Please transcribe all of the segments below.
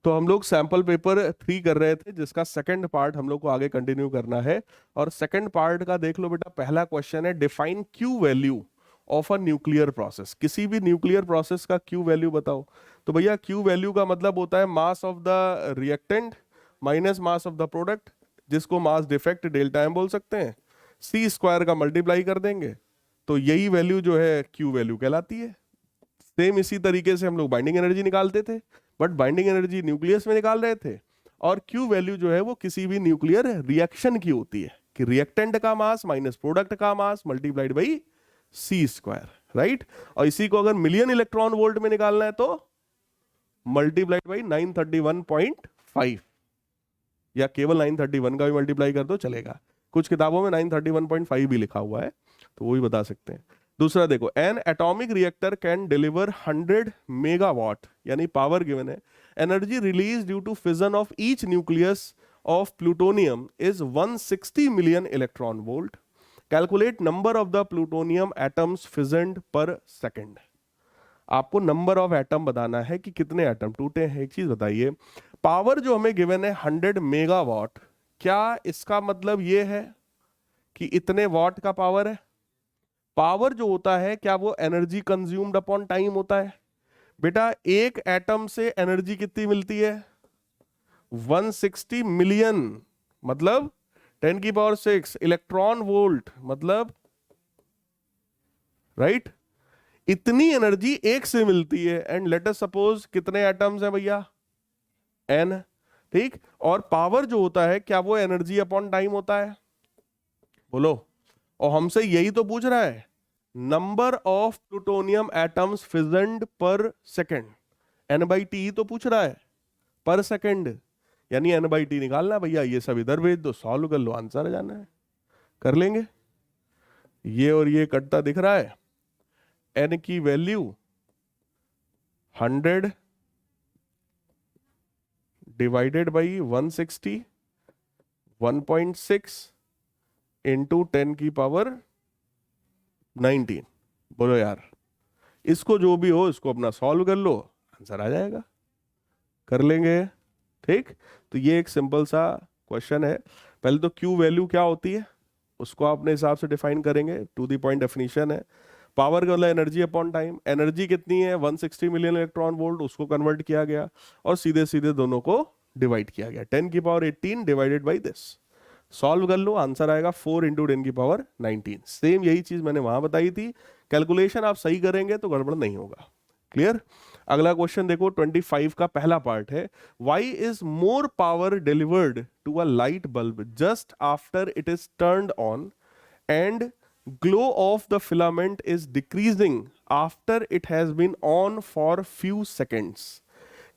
तो हम लोग सैंपल पेपर 3 कर रहे थे, जिसका सेकंड पार्ट हम लोग को आगे कंटिन्यू करना है। और सेकंड पार्ट का देख लो बेटा, पहला क्वेश्चन है define Q value of a nuclear process. किसी भी न्यूक्लियर प्रोसेस का क्यू वैल्यू बताओ। तो भैया क्यू वैल्यू का मतलब होता है mass of the reactant minus mass of the product, जिसको मास डिफेक्ट डेल्टा एम बोल सकते हैं। सी स्क्वायर का मल्टीप्लाई कर देंगे तो यही वैल्यू जो है क्यू वैल्यू कहलाती है। सेम इसी तरीके से हम लोग बाइंडिंग एनर्जी निकालते थे, बट बाइंडिंग एनर्जी न्यूक्लियस में निकाल रहे थे। और क्यू वैल्यू जो है वो किसी भी न्यूक्लियर रिएक्शन की होती है कि रिएक्टेंट का मास माइनस प्रोडक्ट का mass multiplied by c square, right. और इसी को अगर मिलियन इलेक्ट्रॉन वोल्ट में निकालना है तो मल्टीप्लाइड बाई 931.5, या केवल 931 का भी मल्टीप्लाई कर दो चलेगा। कुछ किताबों में 931.5 भी लिखा हुआ है, तो वो भी बता सकते हैं। दूसरा देखो, an atomic reactor can deliver 100 megawatt, यानी पावर गिवन है। Energy release due to fission of each nucleus of plutonium is 160 million electron volt. Calculate number of the plutonium atoms fissioned per second. आपको number of atom बताना है कि कितने atom टूटे हैं। एक चीज बताइए, पावर जो हमें गिवन है 100 मेगावाट, क्या इसका मतलब यह है कि इतने वॉट का पावर है? पावर जो होता है क्या वो एनर्जी कंज्यूम्ड अपॉन टाइम होता है? बेटा एक एटम से एनर्जी कितनी मिलती है? 160 मिलियन, मतलब 10 की पावर 6 इलेक्ट्रॉन वोल्ट, मतलब राइट, इतनी एनर्जी एक से मिलती है। एंड लेट अस सपोज कितने एटम्स हैं भैया? एन, ठीक। और पावर जो होता है क्या वो एनर्जी अपॉन टाइम होता है? बोलो। और हमसे यही तो पूछ रहा है, number of plutonium atoms fissioned per second. N by T तो पूछ रहा है पर सेकेंड, यानी एन बाई टी निकालना भैया। ये सब इधर भेज दो, सॉल्व कर लो, आंसर आ जाना है। कर लेंगे। ये और ये कटता दिख रहा है। एन की वैल्यू 100 डिवाइडेड बाई 160, 1.6 इंटू 10 की पावर 19। बोलो यार, इसको जो भी हो इसको अपना सॉल्व कर लो, आंसर आ जाएगा। कर लेंगे, ठीक। तो ये एक सिंपल सा क्वेश्चन है। पहले तो क्यू वैल्यू क्या होती है उसको अपने हिसाब से डिफाइन करेंगे। टू द पॉइंट डेफिनेशन है। पावर का मतलब एनर्जी अपॉन टाइम। एनर्जी कितनी है? 160 मिलियन इलेक्ट्रॉन वोल्ट, उसको कन्वर्ट किया गया और सीधे सीधे दोनों को डिवाइड किया गया। 10 की power 18 divided by this. Solve कर लो, आंसर आएगा 4 इंटू 10 की पावर 19। सेम यही चीज मैंने वहां बताई थी। कैलकुलेशन आप सही करेंगे तो गड़बड़ नहीं होगा। क्लियर। अगला क्वेश्चन देखो, 25 का पहला पार्ट है। Why is more power delivered to a light bulb just after it is turned on and glow of the filament is decreasing after it has been on for few seconds.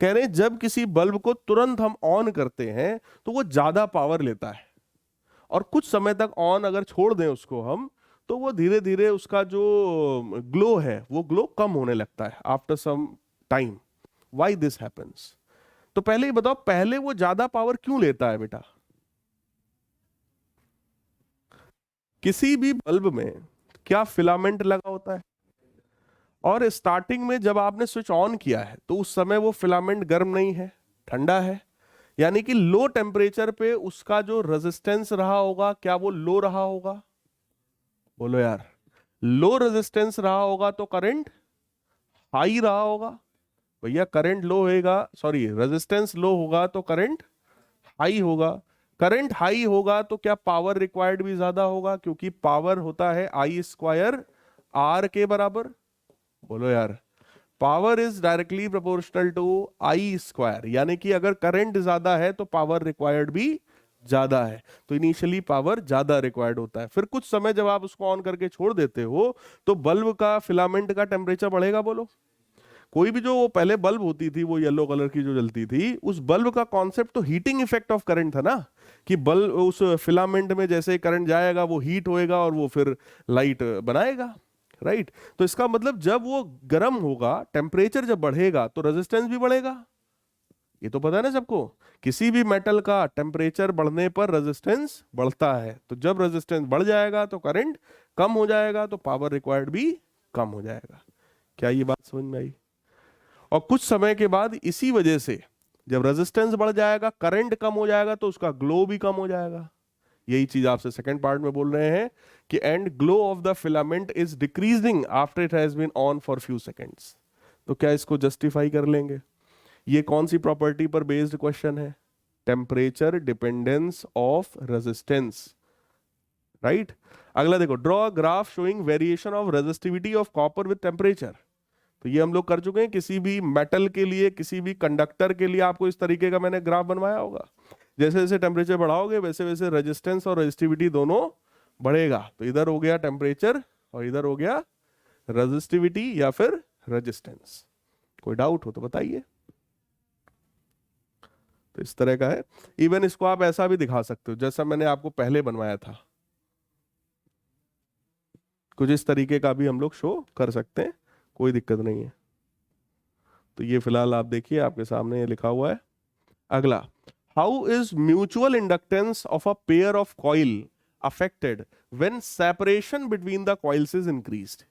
कह रहे हैं जब किसी bulb को तुरंत हम on करते हैं तो वो ज्यादा पावर लेता है, और कुछ समय तक ऑन अगर छोड़ दें उसको हम, तो वो धीरे धीरे उसका जो ग्लो है वो ग्लो कम होने लगता है after some time. Why this happens? तो पहले ही बताओ, पहले वो ज्यादा पावर क्यों लेता है बेटा? किसी भी बल्ब में क्या फिलामेंट लगा होता है? और स्टार्टिंग में जब आपने स्विच ऑन किया है तो उस समय वो फिलामेंट गर्म नहीं है, ठंडा है। यानी कि लो टेम्परेचर पे उसका जो रेजिस्टेंस रहा होगा क्या वो लो रहा होगा? बोलो यार, लो रेजिस्टेंस रहा होगा तो करंट हाई रहा होगा। भैया करंट लो होगा, सॉरी रेजिस्टेंस लो होगा तो करंट हाई होगा। करंट हाई होगा तो क्या पावर रिक्वायर्ड भी ज्यादा होगा? क्योंकि पावर होता है आई स्क्वायर आर के बराबर। बोलो यार, power is directly proportional to I square, यानी कि अगर करंट ज्यादा है तो पावर रिक्वायर्ड भी ज्यादा है। तो इनिशियली पावर ज्यादा रिक्वायर्ड होता है। फिर कुछ समय जब आप उसको ऑन करके छोड़ देते हो तो बल्ब का फिलामेंट का टेम्परेचर बढ़ेगा। बोलो। कोई भी जो वो पहले बल्ब होती थी वो येलो कलर की जो जलती थी, उस बल्ब का कॉन्सेप्ट तो हीटिंग इफेक्ट ऑफ करंट था ना, कि बल्ब उस फिलामेंट में जैसे करंट जाएगा वो हीट होएगा और वो फिर लाइट बनाएगा, राइट। तो इसका मतलब जब वो गर्म होगा, टेम्परेचर जब बढ़ेगा तो रेजिस्टेंस भी बढ़ेगा। ये तो पता है ना सबको, किसी भी मेटल का टेम्परेचर बढ़ने पर रेजिस्टेंस बढ़ता है। तो जब रेजिस्टेंस बढ़ जाएगा तो करंट कम हो जाएगा, तो पावर रिक्वायर्ड भी कम हो जाएगा। क्या ये बात समझ में आई? और कुछ समय के बाद इसी वजह से जब रेजिस्टेंस बढ़ जाएगा, करंट कम हो जाएगा, तो उसका ग्लो भी कम हो जाएगा। यही चीज आपसे सेकंड पार्ट में बोल रहे हैं कि and glow of the filament is decreasing after it has been on for few seconds. तो क्या इसको जस्टिफाई कर लेंगे? ये कौन सी प्रॉपर्टी पर बेस्ड क्वेश्चन है? Temperature dependence of resistance, right. अगला देखो, draw graph showing variation of resistivity of copper with temperature. तो ये हम लोग कर चुके हैं, किसी भी मेटल के लिए, किसी भी कंडक्टर के लिए आपको इस तरीके का मैंने ग्राफ बनवाया होगा। जैसे जैसे टेम्परेचर बढ़ाओगे वैसे वैसे रेजिस्टेंस और रेजिस्टिविटी दोनों बढ़ेगा। तो इधर हो गया टेम्परेचर और इधर हो गया रेजिस्टिविटी या फिर रेजिस्टेंस। कोई डाउट हो तो बताइए। तो इस तरह का है। इवन इसको आप ऐसा भी दिखा सकते हो जैसा मैंने आपको पहले बनवाया था, कुछ इस तरीके का भी हम लोग शो कर सकते हैं, कोई दिक्कत नहीं है। तो ये फिलहाल आप देखिए, आपके सामने ये लिखा हुआ है। अगला, how is mutual inductance of a pair of coil affected when separation between the coils is increased?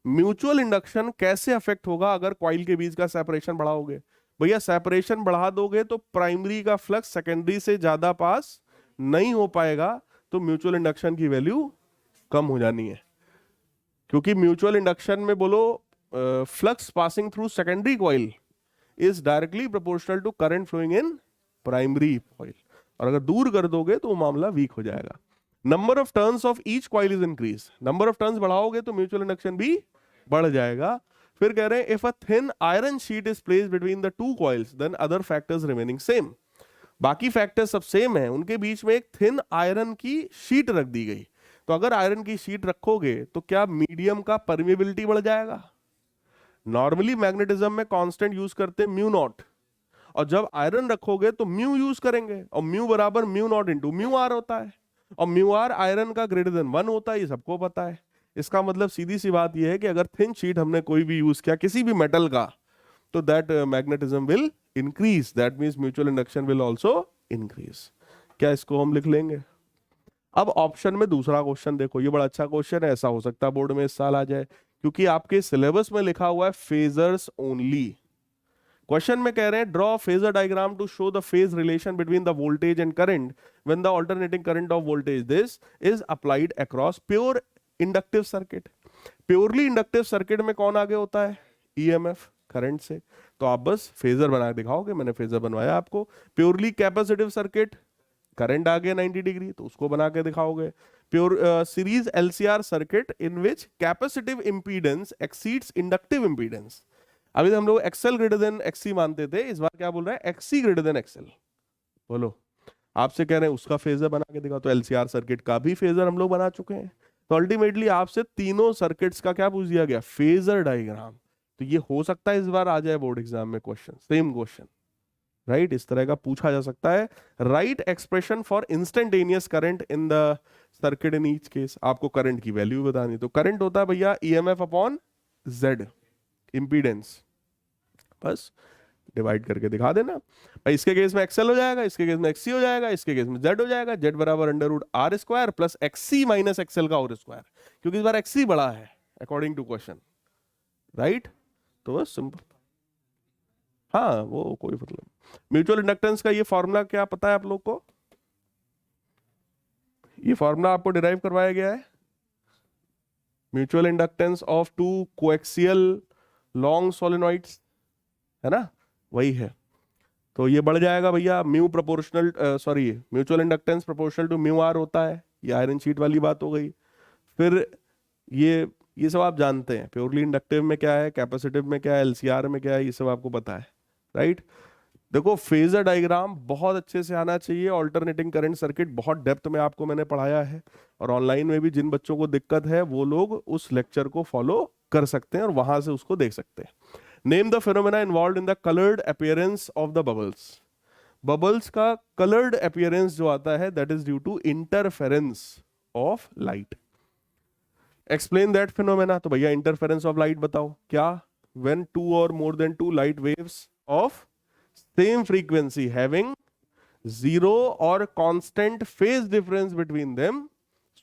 Mutual induction कैसे अफेक्ट होगा अगर कॉइल के बीच का सेपरेशन बढ़ाओगे? भैया सेपरेशन बढ़ा दोगे तो प्राइमरी का फ्लक्स सेकेंडरी से ज्यादा पास नहीं हो पाएगा, तो म्यूचुअल इंडक्शन की वैल्यू कम हो जानी है। क्योंकि म्यूचुअल इंडक्शन में बोलो flux passing through secondary coil is directly proportional to current flowing in primary coil, और अगर दूर कर दोगे तो वो मामला वीक हो जाएगा। Number of turns of each coil is increase, number of turns बढ़ाओगे तो म्यूचुअल इंडक्शन भी बढ़ जाएगा। फिर कह रहे हैं if a thin iron sheet is placed between the two coils then other factors remaining same. बाकी फैक्टर्स सब सेम है, उनके बीच में एक थिन आयरन की शीट रख दी गई। तो अगर आयरन की शीट रखोगे तो क्या मीडियम का परमिएबिलिटी बढ़ जाएगा? नॉर्मली मैग्नेटिज्म में कांस्टेंट यूज करते हैं म्यू नॉट, और जब आयरन रखोगे तो म्यू यूज करेंगे, और म्यू बराबर mu naught into mu are होता है, और म्यू आर आयरन का ग्रेटर देन 1 होता है, ये सबको पता है। इसका मतलब सीधी सी बात यह है कि अगर थिन शीट हमने कोई भी यूज किया किसी भी मेटल का, तो that magnetism will increase, that means mutual induction will also increase. क्या इसको हम लिख लेंगे? अब ऑप्शन में दूसरा क्वेश्चन देखो, ये बड़ा अच्छा क्वेश्चन है, ऐसा हो सकता है बोर्ड में इस साल आ जाए, क्योंकि आपके सिलेबस में लिखा हुआ है फेजर्स ओनली। क्वेश्चन में कह रहे हैं draw phasor diagram to show the phase relation between the voltage and current when the alternating current of voltage this is applied across pure inductive circuit. Purely inductive circuit में कौन आगे होता है? EMF, current से। तो आप बस phasor बना के दिखाओगे, मैंने फेजर बनवाया आपको। प्योरली कैपेसिटिव सर्किट, करंट आ गया 90 डिग्री, तो उसको बना के दिखाओगे। Pure series LCR circuit in which capacitive impedance exceeds inductive impedance. अभी हम लोग एक्सएल ग्रेटर देन एक्सी मानते थे, इस बार क्या बोल रहा है? XC greater than XL. बोलो, आपसे कह रहे हैं उसका फेजर बना के दिखाओ, तो एलसीआर सर्किट का भी फेजर हम लोग बना चुके हैं। तो अल्टीमेटली आपसे तीनों सर्किट्स का क्या पूछ दिया गया? Phasor diagram. तो ये हो सकता है इस बार आ जाए बोर्ड एग्जाम में क्वेश्चन, सेम क्वेश्चन, राइट, इस तरह का पूछा जा सकता है। Right expression for instantaneous current in the circuit in each case. आपको करंट की वैल्यू बतानी, तो करंट होता है भैया ईएमएफ अपॉन जेड, इंपीडेंस, बस डिवाइड करके दिखा देना भाई। इसके केस में एक्सएल हो जाएगा, इसके केस में एक्सी हो जाएगा, इसके केस में जेड हो जाएगा। जेड बराबर under root R square plus XC minus XL का होल स्क्वायर, क्योंकि इस बार एक्सी बड़ा है अकॉर्डिंग टू क्वेश्चन, राइट। तो बस सिंपल, हाँ वो कोई मतलब। म्यूचुअल इंडक्टेंस का ये फॉर्मूला क्या पता है आप लोग को? ये फॉर्मूला आपको डिराइव करवाया गया है। Mutual inductance of two coaxial long solenoids, है ना, वही है। तो ये बढ़ जाएगा भैया mu proportional, sorry, mutual inductance proportional to mu are होता है। ये आयरन शीट वाली बात हो गई। फिर ये सब आप जानते हैं, प्योरली इंडक्टिव में क्या है, कैपेसिटिव में क्या है, एलसीआर में क्या है, ये सब आपको पता है, राइट। देखो फेजर डायग्राम बहुत अच्छे से आना चाहिए। ऑल्टरनेटिंग करंट सर्किट बहुत डेप्थ में आपको मैंने पढ़ाया है, और ऑनलाइन में भी जिन बच्चों को दिक्कत है वो लोग उस लेक्चर को फॉलो कर सकते हैं और वहां से उसको देख सकते हैं। Name the phenomena involved in the coloured appearance of the bubbles. Bubbles का कलर्ड अपीयरेंस जो आता है that is due to interference of light. Explain that phenomena. तो भैया इंटरफेरेंस ऑफ लाइट बताओ क्या? व्हेन टू और more than two light waves of same frequency having zero or constant phase difference between them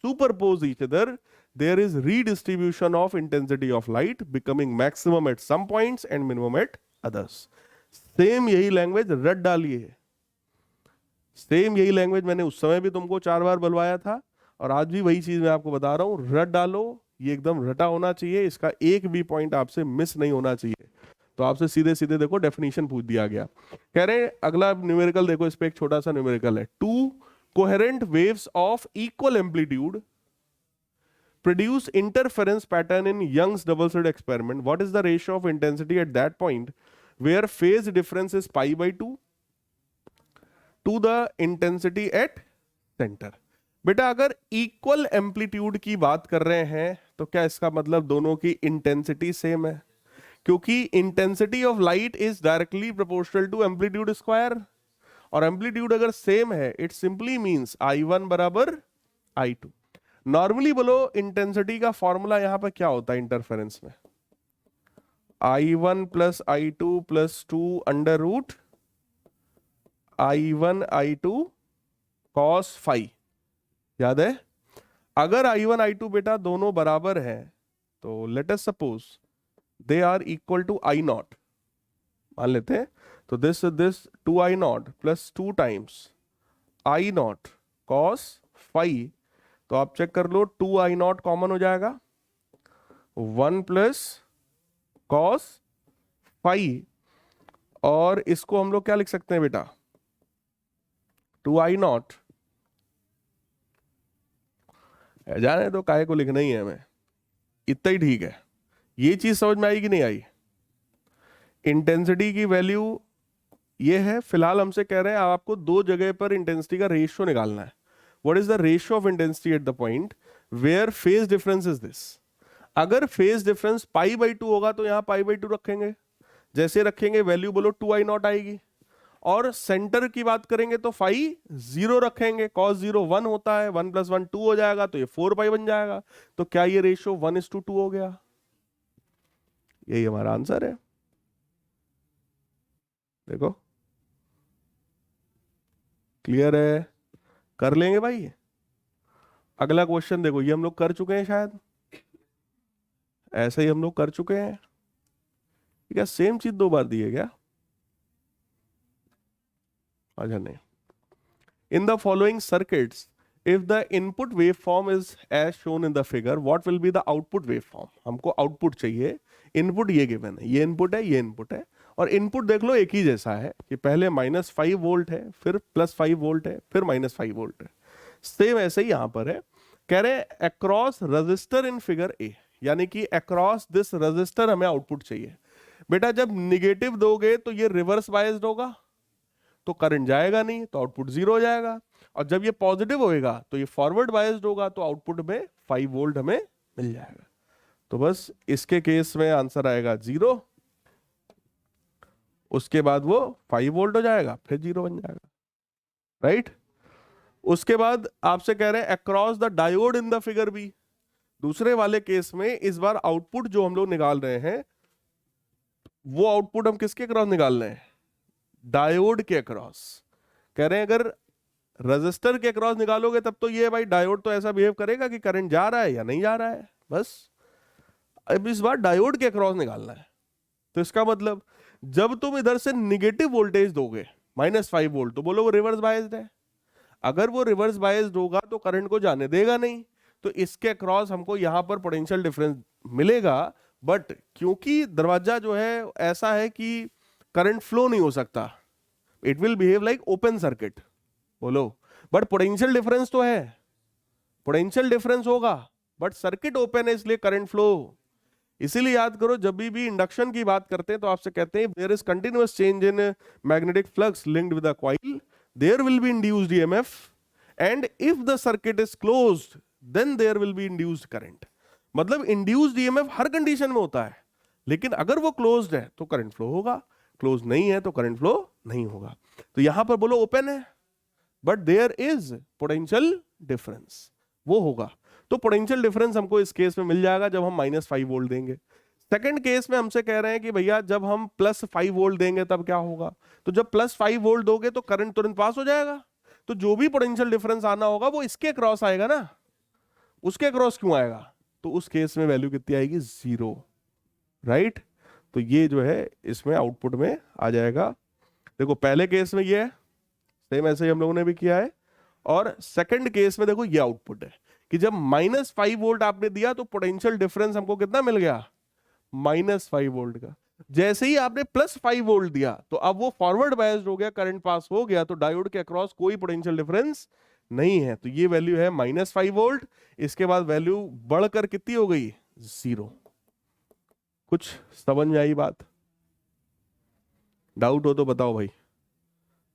superpose each other, there is redistribution of intensity of light becoming maximum at some points and minimum at others. Same यही language रट डालिए। Same यही language मैंने उस समय भी तुमको 4 बार बुलवाया था और आज भी वही चीज मैं आपको बता रहा हूँ, रट डालो। ये एकदम रटा होना चाहिए, इसका एक भी पॉइंट आपसे मिस नहीं होना चाहिए। तो आपसे सीधे सीधे देखो डेफिनेशन पूछ दिया गया। कह रहे हैं अगला न्यूमेरिकल देखो, इस पे एक छोटा सा न्यूमेरिकल है। To coherent waves of equal amplitude produce interference pattern in Young's double slit experiment. What is the ratio of intensity at that point where phase difference is pi by 2 to the intensity at center? बेटा अगर equal amplitude की बात कर रहे हैं तो क्या इसका मतलब दोनों की इंटेंसिटी सेम है? क्योंकि intensity of light is directly proportional to amplitude square, और एम्पलीट्यूड अगर सेम है इट सिंपली मींस I1 बराबर I2। नॉर्मली बोलो इंटेंसिटी का फॉर्मूला यहां पर क्या होता है इंटरफेरेंस में? I1 plus I2 plus 2 under root I1 I2 cos phi, याद है? अगर I1 I2 बेटा दोनों बराबर है तो let us suppose they are equal to I naught, मान लेते हैं। तो this 2I naught plus 2 times I naught cos phi, तो आप चेक कर लो 2I नॉट कॉमन हो जाएगा, 1 प्लस कॉस फाई, और इसको हम लोग क्या लिख सकते हैं बेटा? 2I नॉट, जाने तो काहे को लिखना ही है हमें, इतना ही ठीक है। ये चीज समझ में आई कि नहीं आई? इंटेंसिटी की वैल्यू ये है, फिलहाल हमसे कह रहे हैं आपको दो जगह पर इंटेंसिटी का रेशियो निकालना है। What is the ratio of intensity at the point where phase difference is this? अगर phase difference पाई बाई 2 होगा तो यहाँ पाई बाई 2 रखेंगे, जैसे रखेंगे वैल्यू बोलो 2I नॉट आएगी। और सेंटर की बात करेंगे तो फाई 0 रखेंगे, cos 0 1 होता है, 1 प्लस 1 2 हो जाएगा, तो ये 4 पाई बन जाएगा। तो क्या ये रेशियो 1:2 हो गया? यही हमारा आंसर है। देखो क्लियर है? कर लेंगे भाई। अगला क्वेश्चन देखो, ये हम लोग कर चुके हैं शायद, ऐसा ही हम लोग कर चुके हैं क्या? सेम चीज दो बार दी है क्या? अच्छा नहीं। In the following circuits if the input wave form is as shown in the figure what will be the output wave form? हमको आउटपुट चाहिए, इनपुट ये गिवन है, ये इनपुट है, ये इनपुट है, और इनपुट देख लो एक ही जैसा है कि पहले -5 वोल्ट है, फिर +5 वोल्ट है, फिर -5 वोल्ट है। सेम ऐसे ही यहां पर है। कह रहे across register in figure A, यानी कि अक्रॉस दिस रजिस्टर हमें आउटपुट चाहिए। बेटा जब निगेटिव दोगे तो ये रिवर्स बायस्ड होगा, तो करंट जाएगा नहीं, तो आउटपुट 0 हो जाएगा। और जब ये पॉजिटिव होएगा तो ये फॉरवर्ड बायस्ड होगा, तो आउटपुट में 5 वोल्ट हमें मिल जाएगा। तो बस इसके केस में आंसर आएगा 0, उसके बाद वो 5 वोल्ट हो जाएगा, फिर 0 बन जाएगा, राइट? उसके बाद आपसे कह रहे हैं across the diode in the figure B. दूसरे वाले केस में इस बार आउटपुट जो हम लोग निकाल रहे हैं वो आउटपुट हम किसके अक्रॉस निकाल रहे हैं? डायोड के अक्रॉस। कह रहे हैं अगर रजिस्टर के अक्रॉस निकालोगे तब तो ये भाई डायोड तो ऐसा बिहेव करेगा कि करंट जा रहा है या नहीं जा रहा है, बस। अब इस बार डायोड के अक्रॉस निकालना है, तो इसका मतलब जब तुम इधर से निगेटिव वोल्टेज दोगे -5 वोल्ट, तो बोलो वो रिवर्स बायस्ड है। अगर वो रिवर्स बायस्ड होगा तो करंट को जाने देगा नहीं, तो इसके अक्रॉस हमको यहां पर पोटेंशियल डिफरेंस मिलेगा। बट क्योंकि दरवाजा जो है ऐसा है कि करंट फ्लो नहीं हो सकता, it will behave like open circuit, बोलो। बट पोटेंशियल डिफरेंस तो है, पोटेंशियल डिफरेंस होगा, बट सर्किट ओपन है इसलिए करंट फ्लो। इसीलिए याद करो जब भी इंडक्शन की बात करते हैं तो आपसे कहते हैं there is continuous change in magnetic flux linked with a coil, there will be induced EMF, and if the circuit is closed then there will be induced current। मतलब induced EMF हर condition में होता है, लेकिन अगर वो closed है तो current flow होगा, क्लोज नहीं है तो करंट फ्लो नहीं होगा। तो यहां पर बोलो ओपन है but there is potential difference, वो होगा। तो पोटेंशियल डिफरेंस हमको इस केस में मिल जाएगा जब हम -5 वोल्ट देंगे। सेकंड केस में हमसे कह रहे हैं कि भैया जब हम +5 वोल्ट देंगे तब क्या होगा? तो जब +5 वोल्ट दोगे तो करंट तुरंत पास हो जाएगा, तो जो भी पोटेंशियल डिफरेंस आना होगा वो इसके क्रॉस आएगा ना, उसके क्रॉस क्यों आएगा? तो उस केस में वैल्यू कितनी आएगी? 0, राइट? तो ये जो है इसमें आउटपुट में आ जाएगा देखो पहले केस में ये है, सेम ऐसे ही हम लोगों ने भी किया है, और सेकंड केस में देखो ये आउटपुट है कि जब -5 वोल्ट आपने दिया तो पोटेंशियल डिफरेंस हमको कितना मिल गया, -5 वोल्ट का। जैसे ही आपने +5 वोल्ट दिया तो अब वो फॉरवर्ड बायस्ड हो गया, करंट पास हो गया, तो डायोड के अक्रॉस कोई पोटेंशियल डिफरेंस नहीं है, तो ये वैल्यू है -5 वोल्ट। इसके बाद वैल्यू बढ़कर कितनी हो गई, 0। कुछ समझ में आई बात? डाउट हो तो बताओ भाई।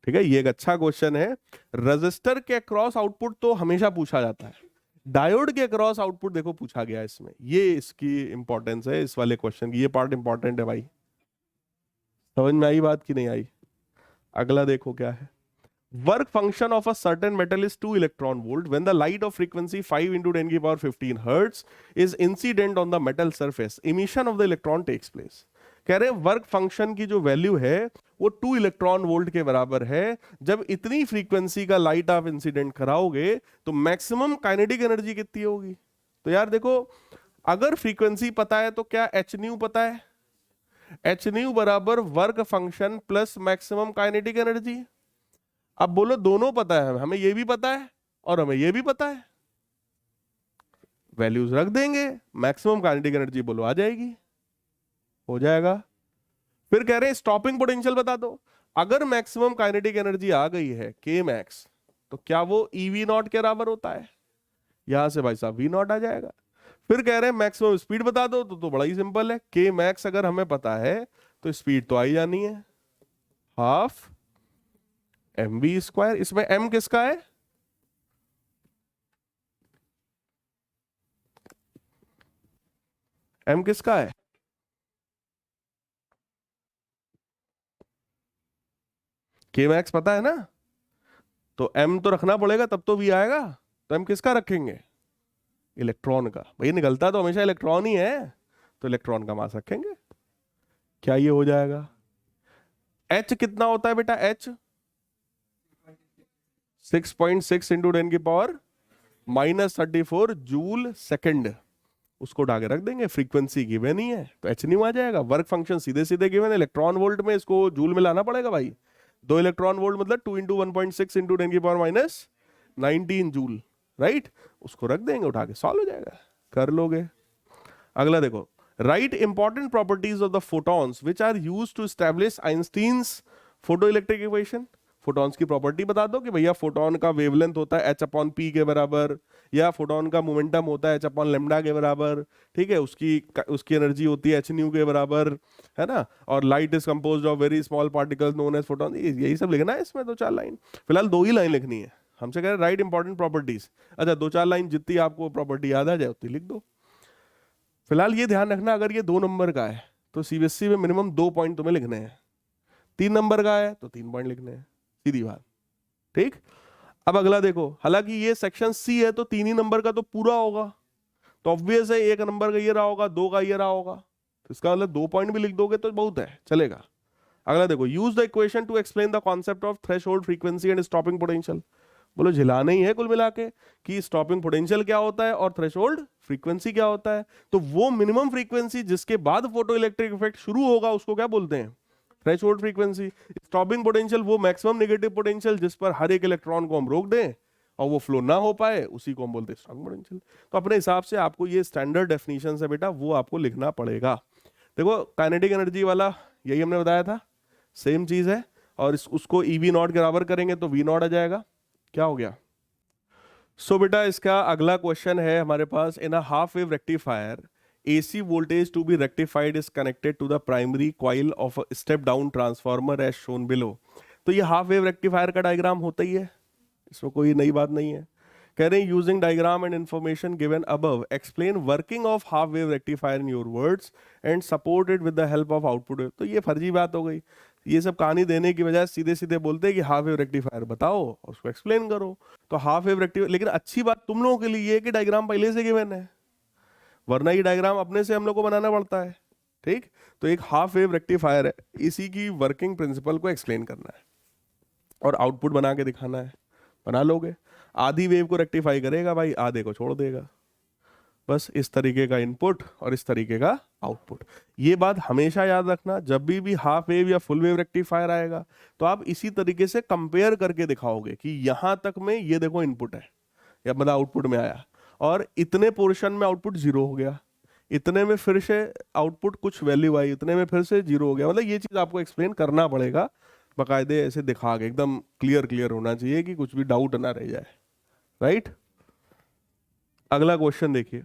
ठीक है, ये एक अच्छा क्वेश्चन है। रजिस्टर के अक्रॉस आउटपुट तो हमेशा पूछा जाता है, डायोड के अक्रॉस आउटपुट देखो पूछा गया है इसमें, ये इसकी इंपॉर्टेंस है इस वाले क्वेश्चन की, ये पार्ट इंपॉर्टेंट है भाई। समझ में आई बात की नहीं आई? अगला देखो क्या है। Work function of a certain metal is 2 electron volt when the light of frequency 5 × 10⁻15 hertz is incident on the metal surface, emission of the electron takes place. कह रहे हैं वर्क फंक्शन की जो वैल्यू है वो 2 इलेक्ट्रॉन वोल्ट के बराबर है। जब इतनी फ्रीक्वेंसी का लाइट आप इंसिडेंट कराओगे तो मैक्सिमम काइनेटिक एनर्जी कितनी होगी? तो यार देखो, अगर फ्रीक्वेंसी पता है तो क्या एच न्यू पता है? एच न्यू बराबर work function plus maximum kinetic energy. अब बोलो दोनों पता है, हमें ये भी पता है और हमें ये भी पता है, वैल्यूज रख देंगे, मैक्सिमम काइनेटिक एनर्जी बोलो आ जाएगी, हो जाएगा। फिर कह रहे हैं स्टॉपिंग पोटेंशियल बता दो। अगर मैक्सिमम काइनेटिक एनर्जी आ गई है के मैक्स, तो क्या वो ईवी नॉट के बराबर होता है? यहां से भाई साहब वी नॉट आ जाएगा। फिर कह रहे हैं मैक्सिमम स्पीड बता दो, तो बड़ा ही सिंपल है, के मैक्स अगर हमें पता है तो स्पीड तो आई जानी है, हाफ mv²। इसमें m किसका है? m किसका है? के मैक्स पता है ना, तो m तो रखना पड़ेगा तब तो v आएगा। तो m किसका रखेंगे? इलेक्ट्रॉन का। भाई निकलता तो हमेशा इलेक्ट्रॉन ही है, तो इलेक्ट्रॉन का मास रखेंगे। क्या ये हो जाएगा? h कितना होता है बेटा? h 6.6 × 10⁻34 joule second. उसको उठा के रख देंगे, फ्रीक्वेंसी गिवन ही है तो एच न्यू आ जाएगा। वर्क फंक्शन सीधे सीधे गिवन है, इलेक्ट्रॉन वोल्ट में इसको जूल में लाना पड़ेगा भाई। 2 इलेक्ट्रॉन वोल्ट मतलब 2 × 1.6 × 10⁻19 जूल, राइट? उसको रख देंगे, उठा के सॉल्व हो जाएगा, कर लोगे। अगला देखो, write important properties of the photons which are used to establish Einstein's photoelectric equation. Photons की प्रॉपर्टी बता दो कि भैया फोटोन का वेवलेंथ होता है h/p के बराबर, या फोटोन का मोमेंटम होता है h/λ के बराबर, ठीक है, उसकी एनर्जी होती है h न्यू के बराबर, है ना, और light is composed of very small particles known as photon. यही सब लिखना है इसमें, 2-4 लाइन, फिलहाल 2 ही लाइन लिखनी है। हमसे कह रहे हैं राइट इंपॉर्टेंट प्रॉपर्टीज, अच्छा 2-4 लाइन जितनी आपको प्रॉपर्टी याद आ जाए उतनी लिख दो। फिलहाल ये ध्यान रखना, अगर ये 2 नंबर का है तो सीबीएसई में मिनिमम 2 पॉइंट तुम्हें लिखने हैं, 3 नंबर का है तो 3 पॉइंट लिखने हैं, सीधी बात, ठीक। अब अगला देखो, हालांकि ये सेक्शन सी है तो 3 ही नंबर का तो पूरा होगा, तो ऑब्वियस है 1 नंबर का ये रहा होगा, 2 का ये रहा होगा, तो इसका मतलब 2 पॉइंट भी लिख दोगे तो बहुत है, चलेगा। अगला देखो, use the equation two explain the concept of threshold frequency and stopping potential. बोलो झिलाना ही है कुल मिला के कि स्टॉपिंग पोटेंशियल क्या होता है और थ्रेशोल्ड फ्रीक्वेंसी क्या होता है। तो वो मिनिमम फ्रीक्वेंसी जिसके बाद फोटो इलेक्ट्रिक इफेक्ट शुरू होगा उसको क्या बोलते हैं? Threshold frequency. स्टॉपिंग पोटेंशियल वो मैक्सिमम नेगेटिव पोटेंशियल जिस पर हर एक इलेक्ट्रॉन को हम रोक दें और वो फ्लो ना हो पाए, उसी को हम बोलते हैं स्टॉपिंग पोटेंशियल। तो अपने हिसाब से आपको ये स्टैंडर्ड डेफिनेशन है बेटा, वो आपको लिखना पड़ेगा। देखो काइनेटिक एनर्जी वाला यही हमने बताया था, सेम चीज है, और उसको ईवी नॉट के बराबर करेंगे तो वी नॉट आ जाएगा। क्या हो गया? सो बेटा इसका अगला क्वेश्चन है हमारे पास, in a half wave rectifier AC voltage to be rectified is connected to the primary coil of a step down transformer as shown below। तो ये हाफ वेव रेक्टिफायर का डायग्राम होता ही है, इसमें कोई नई बात नहीं है। कह रहे हैं using diagram and information given above explain working of half wave rectifier in your words and support it with the help of output wave. तो ये फर्जी बात हो गई, ये सब कहानी देने की बजाय सीधे सीधे बोलते हैं कि हाफ वेव रेक्टिफायर बताओ और उसको एक्सप्लेन करो। तो हाफ वेव रेक्टिफायर, लेकिन अच्छी बात तुम लोगों के लिए ये है कि डायग्राम पहले से गिवन है, वरना ये डायग्राम अपने से हम लोग को बनाना पड़ता है, ठीक। तो एक हाफ वेव रेक्टिफायर है, इसी की वर्किंग प्रिंसिपल को एक्सप्लेन करना है और आउटपुट बना के दिखाना है। बना लोगे? आधी वेव को रेक्टिफाई करेगा भाई, आधे को छोड़ देगा, बस इस तरीके का इनपुट और इस तरीके का आउटपुट। ये बात हमेशा याद रखना, जब भी हाफ वेव या फुल वेव रेक्टिफायर आएगा तो आप इसी तरीके से कंपेयर करके दिखाओगे कि यहां तक में ये देखो इनपुट है या मतलब आउटपुट में आया, और इतने पोर्शन में आउटपुट जीरो हो गया, इतने में फिर से आउटपुट कुछ वैल्यू आई, इतने में फिर से जीरो हो गया। मतलब ये चीज आपको एक्सप्लेन करना पड़ेगा बकायदे, ऐसे दिखा के एकदम क्लियर क्लियर होना चाहिए कि कुछ भी डाउट ना रह जाए। राइट, अगला क्वेश्चन देखिए,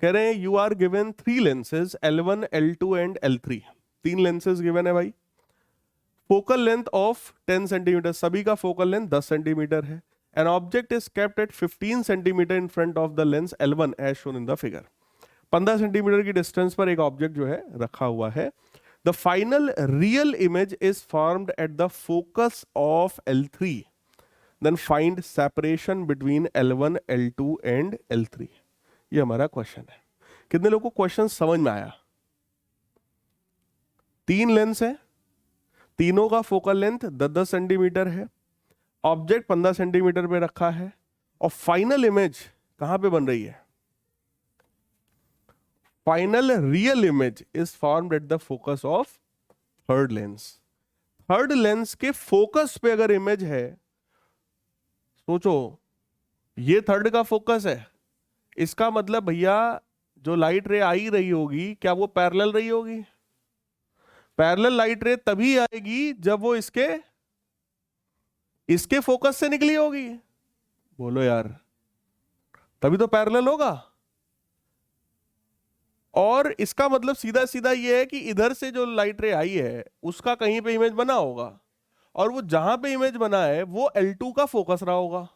कह रहे हैं you are given 3 lenses L1, L2 and L3। 3 lenses given है भाई, फोकल लेंथ ऑफ 10 सेंटीमीटर, सभी का फोकल लेंथ 10 सेंटीमीटर है। An object is kept at 15 centimetre in front of the lens L1 as shown in the figure. 15 centimetre की distance पर एक object जो है रखा हुआ है। The final real image is formed at the focus of L3, then find separation between L1, L2 and L3। ये हमारा क्वेश्चन है। कितने लोगों को क्वेश्चन समझ में आया? 3 लेंस है, तीनों का फोकल लेंथ 10-10 सेंटीमीटर है, ऑब्जेक्ट 15 सेंटीमीटर पे रखा है, और फाइनल इमेज कहां पे बन रही है? Final real image is formed at the focus of third lens. Third lens के फोकस पे अगर इमेज है, सोचो ये थर्ड का फोकस है, इसका मतलब भैया जो लाइट रे आई रही होगी क्या वो पैरेलल रही होगी? पैरेलल लाइट रे तभी आएगी जब वो इसके फोकस से निकली होगी। बोलो यार, तभी तो पैरेलल होगा। और इसका मतलब सीधा सीधा ये है कि इधर से जो लाइट रे आई है उसका कहीं पे इमेज बना होगा, और वो जहां पे इमेज बना है वो L2 का फोकस रहा होगा।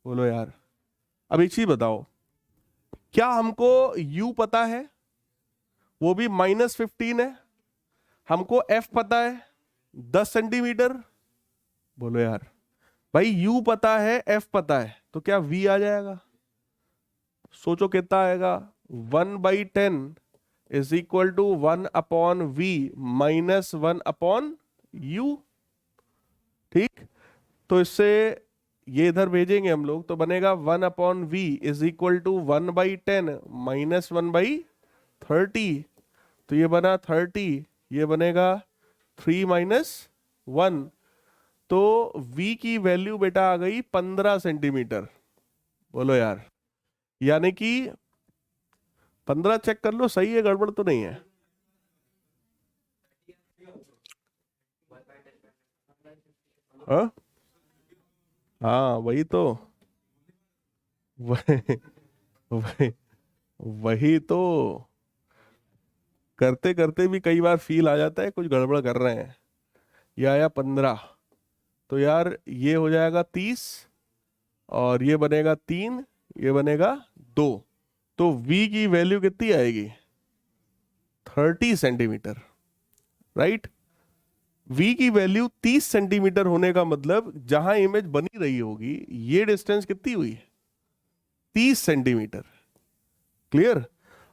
बोलो यार, अब एक चीज बताओ, क्या हमको U पता है, वो भी -15 है, हमको F पता है 10 सेंटीमीटर। बोलो यार भाई, U पता है F पता है, तो क्या V आ जाएगा? सोचो कितना आएगा, 1/10 is equal to 1/V minus 1/U। ठीक, तो इससे ये इधर भेजेंगे हम लोग तो बनेगा 1/V is equal to 1/10 minus 1/30। तो ये बना 30, ये बनेगा 3 - 1। तो V की वैल्यू बेटा आ गई 15 सेंटीमीटर। बोलो यार, यानी कि 15 चेक कर लो, सही है, गड़बड़ तो नहीं है? हाँ हाँ, वही तो, वही वही वही तो, करते करते भी कई बार फील आ जाता है कुछ गड़बड़ कर रहे हैं। ये आया 15, तो यार ये हो जाएगा 30, और ये बनेगा 3, ये बनेगा 2। तो V की वैल्यू कितनी आएगी? 30 सेंटीमीटर। राइट, V की वैल्यू 30 सेंटीमीटर होने का मतलब जहां इमेज बनी रही होगी ये डिस्टेंस कितनी हुई? 30 सेंटीमीटर। क्लियर?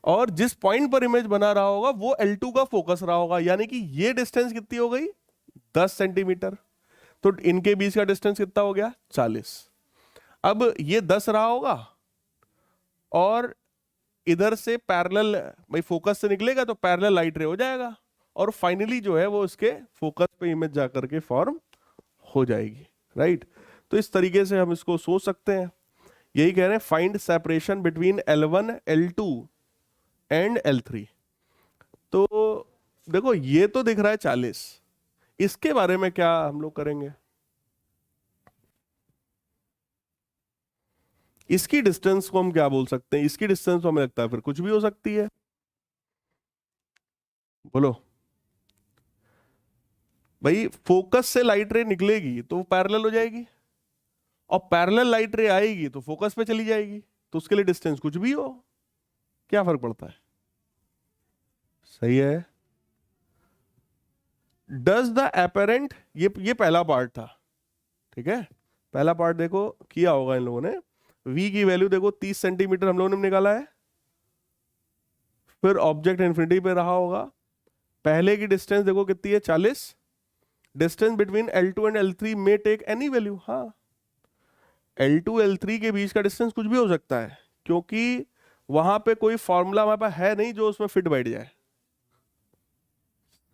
और जिस पॉइंट पर इमेज बना रहा होगा वो L2 का फोकस रहा होगा, यानी कि ये डिस्टेंस कितनी हो गई? 10 सेंटीमीटर। तो इनके बीच का डिस्टेंस कितना हो गया? 40। अब ये 10 रहा होगा, और इधर से पैरेलल भाई फोकस से निकलेगा तो पैरेलल लाइट रे हो जाएगा, और फाइनली जो है वो इसके फोकस पे इमेज जाकर के फॉर्म हो जाएगी। राइट, तो इस तरीके से हम इसको सोच सकते हैं। यही कह रहे हैं find separation between L1, L2 and L3। तो देखो ये तो दिख रहा है 40, इसके बारे में क्या हम लोग करेंगे? इसकी डिस्टेंस को हम क्या बोल सकते हैं? इसकी डिस्टेंस तो हमें लगता है फिर कुछ भी हो सकती है। बोलो भाई, फोकस से लाइट रे निकलेगी तो वो पैरेलल हो जाएगी, और पैरेलल लाइट रे आएगी तो फोकस पे चली जाएगी, तो उसके लिए डिस्टेंस कुछ भी हो, क्या फर्क पड़ता है? सही है। डज द एपेरेंट, ये पहला पार्ट था, ठीक है, पहला पार्ट देखो किया होगा इन लोगों ने। V की वैल्यू देखो 30 सेंटीमीटर हम लोगों ने निकाला है, फिर ऑब्जेक्ट इन्फिनिटी पे रहा होगा, पहले की डिस्टेंस देखो कितनी है? 40। Distance between L2 and L3 में टेक एनी वैल्यू। हाँ, L2 L3 के बीच का डिस्टेंस कुछ भी हो सकता है, क्योंकि वहां पे कोई फॉर्मूला हमारे पास है नहीं जो उसमें फिट बैठ जाए।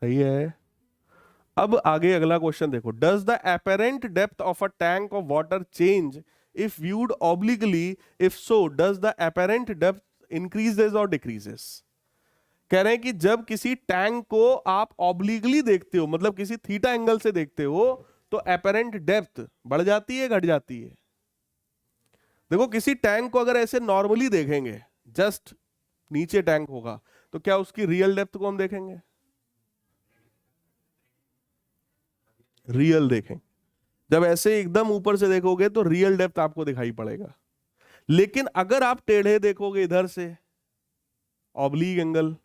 सही है। अब आगे अगला क्वेश्चन देखो, does the apparent depth of a tank of water change if viewed obliquely, if so does the apparent depth increases और डिक्रीजेस। कह रहे हैं कि जब किसी टैंक को आप ऑब्लिकली देखते हो, मतलब किसी थीटा एंगल से देखते हो, तो अपेरेंट डेप्थ बढ़ जाती है घट जाती है। देखो किसी टैंक को अगर ऐसे नॉर्मली देखेंगे, जस्ट नीचे टैंक होगा, तो क्या उसकी रियल डेप्थ को हम देखेंगे? रियल देखें। जब ऐसे एकदम ऊपर से देखोगे तो रियल डेप्थ आपको दिखाई पड़ेगा। लेकिन अगर आप टेढ़े देखोगे इधर से, ऑब्लिक एंगल,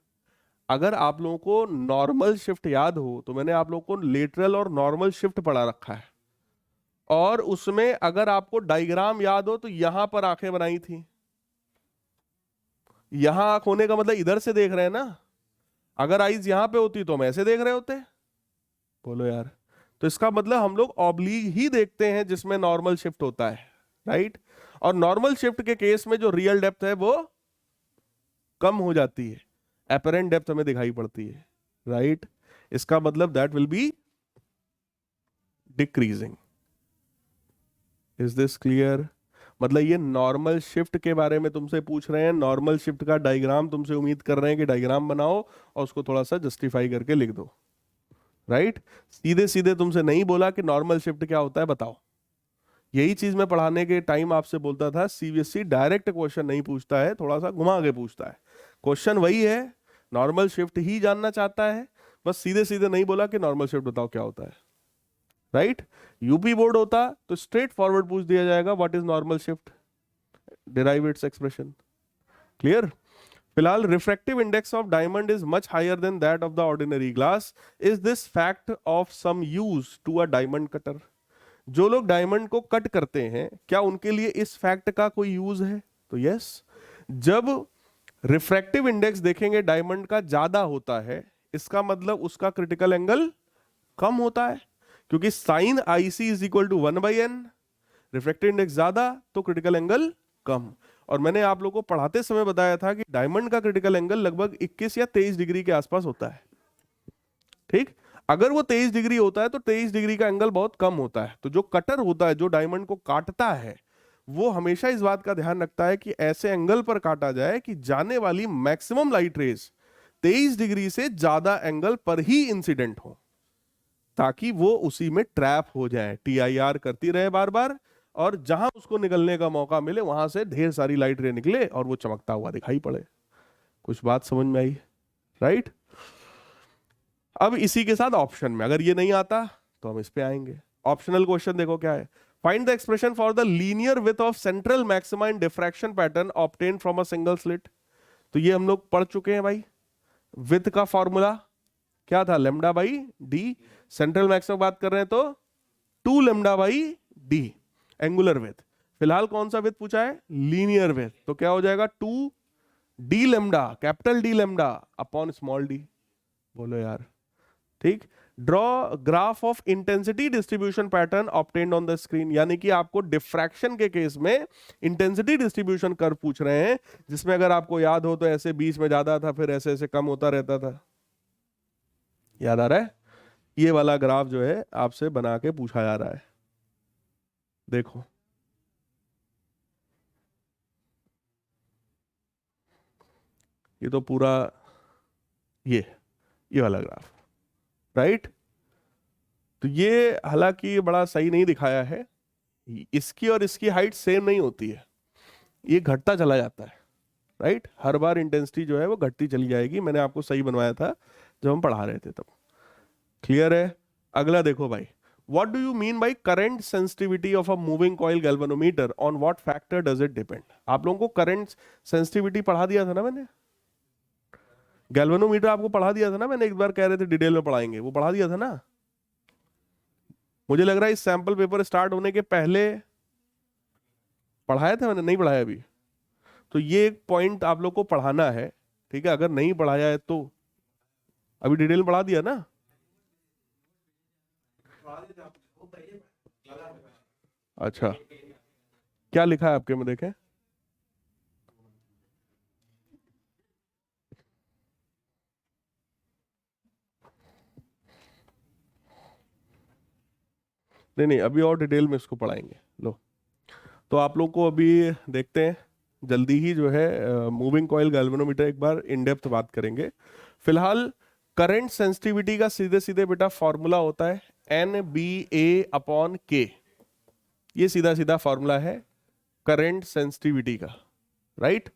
अगर आप लोगों को नॉर्मल शिफ्ट याद हो तो मैंने आप लोगों को लेटरल और नॉर्मल शिफ्ट पढ़ा रखा है, और उसमें अगर आपको डायग्राम याद हो तो यहां पर आंखें बनाई थी। यहां आंख होने का मतलब इधर से देख रहे हैं ना, अगर आईज यहां पे होती तो हम ऐसे देख रहे होते। बोलो यार। तो इसका मतलब हम लोग ऑब्लिक ही देखते हैं जिसमें नॉर्मल शिफ्ट होता है, राइट। और नॉर्मल शिफ्ट के केस में जो रियल डेप्थ है वो कम हो जाती है, एपरेंट डेप्थ हमें दिखाई पड़ती है, राइट। इसका मतलब that will B decreasing. Is this clear? मतलब ये नॉर्मल शिफ्ट के बारे में तुमसे पूछ रहे हैं, नॉर्मल शिफ्ट का डायग्राम तुमसे उम्मीद कर रहे हैं कि डायग्राम बनाओ और उसको थोड़ा सा जस्टिफाई करके लिख दो, राइट। सीधे सीधे तुमसे नहीं बोला कि नॉर्मल शिफ्ट क्या होता है बताओ। यही चीज मैं पढ़ाने के टाइम आपसे बोलता था, सीबीएसई डायरेक्ट क्वेश्चन नहीं पूछता है, थोड़ा सा घुमा के पूछता है। क्वेश्चन वही है, नॉर्मल शिफ्ट ही जानना चाहता है, बस सीधे सीधे नहीं बोला कि नॉर्मल शिफ्ट बताओ क्या होता है, राइट। यूपी बोर्ड होता तो स्ट्रेट फॉरवर्ड पूछ दिया जाएगा what is normal shift, derive its expression. Clear? फिलहाल refractive index of diamond is much higher than that of the ordinary glass. Is this fact of some use to a diamond cutter. जो लोग diamond को cut करते हैं क्या उनके लिए इस फैक्ट का कोई यूज है? तो यस। जब रिफ्रैक्टिव इंडेक्स देखेंगे डायमंड का ज्यादा होता है, इसका मतलब उसका क्रिटिकल एंगल कम होता है, क्योंकि sine i c is equal to 1/n। Refractive index ज्यादा तो क्रिटिकल एंगल कम। और मैंने आप लोगों को पढ़ाते समय बताया था कि डायमंड का क्रिटिकल एंगल लगभग 21 या 23 डिग्री के आसपास होता है, ठीक। अगर वो 23 डिग्री होता है तो 23 डिग्री का एंगल बहुत कम होता है। तो जो कटर होता है, जो डायमंड को काटता है, वो हमेशा इस बात का ध्यान रखता है कि ऐसे एंगल पर काटा जाए कि जाने वाली मैक्सिमम लाइट रेज 23 डिग्री से ज्यादा एंगल पर ही इंसिडेंट हो, ताकि वो उसी में ट्रैप हो जाए, टीआईआर करती रहे बार बार, और जहां उसको निकलने का मौका मिले वहां से ढेर सारी लाइट रे निकले और वो चमकता हुआ दिखाई पड़े। कुछ बात समझ में आई, राइट। अब इसी के साथ ऑप्शन में अगर ये नहीं आता तो हम इस पे आएंगे। ऑप्शनल क्वेश्चन देखो क्या है, find the expression for the linear width of central maxima in diffraction pattern obtain from a single slit. तो ये हम लोग पढ़ चुके हैं भाई। विथ का फॉर्मूला क्या था? Lambda by D. Central maxima बात कर रहे हैं तो 2 lambda by D angular width. फिलहाल कौन सा विथ पूछा है? Linear with. तो क्या हो जाएगा? 2 D lambda, capital D lambda upon small D. बोलो यार, ठीक। Draw graph of intensity distribution pattern obtained on the screen. यानी कि आपको डिफ्रैक्शन के केस में इंटेंसिटी डिस्ट्रीब्यूशन कर्व पूछ रहे हैं, जिसमें अगर आपको याद हो तो ऐसे 20 में ज्यादा था, फिर ऐसे ऐसे कम होता रहता था। याद आ रहा है? ये वाला ग्राफ जो है आपसे बना के पूछा जा रहा है, देखो। ये तो पूरा ये वाला ग्राफ, राइट। तो ये हालांकि बड़ा सही नहीं दिखाया है, इसकी और इसकी हाइट सेम नहीं होती है, ये घटता चला जाता है, राइट। हर बार इंटेंसिटी जो है वो घटती चली जाएगी। मैंने आपको सही बनवाया था जब हम पढ़ा रहे थे तब। क्लियर है? अगला देखो भाई, what do you mean by current sensitivity of a moving coil galvanometer, on what factor does it depend. आप लोगों को करंट सेंसिटिविटी पढ़ा दिया था ना मैंने, गैल्वेनोमीटर आपको पढ़ा दिया था ना मैंने, एक बार कह रहे थे डिटेल में पढ़ाएंगे, वो पढ़ा दिया था ना। मुझे लग रहा है इस सैंपल पेपर स्टार्ट होने के पहले पढ़ाया था मैंने, नहीं पढ़ाया अभी। तो ये एक पॉइंट आप लोग को पढ़ाना है, ठीक है। अगर नहीं पढ़ाया है तो अभी डिटेल में पढ़ा दिया ना। अच्छा, क्या लिखा है आपके में देखें? नहीं नहीं, अभी और डिटेल में इसको पढ़ाएंगे। लो, तो आप लोग को अभी देखते हैं जल्दी ही जो है मूविंग कॉइल गैल्वेनोमीटर एक बार इन डेप्थ बात करेंगे। फिलहाल करंट सेंसिटिविटी का सीधे सीधे बेटा फॉर्मूला होता है NBA/K। ये सीधा सीधा फॉर्मूला है करंट सेंसिटिविटी का, राइट।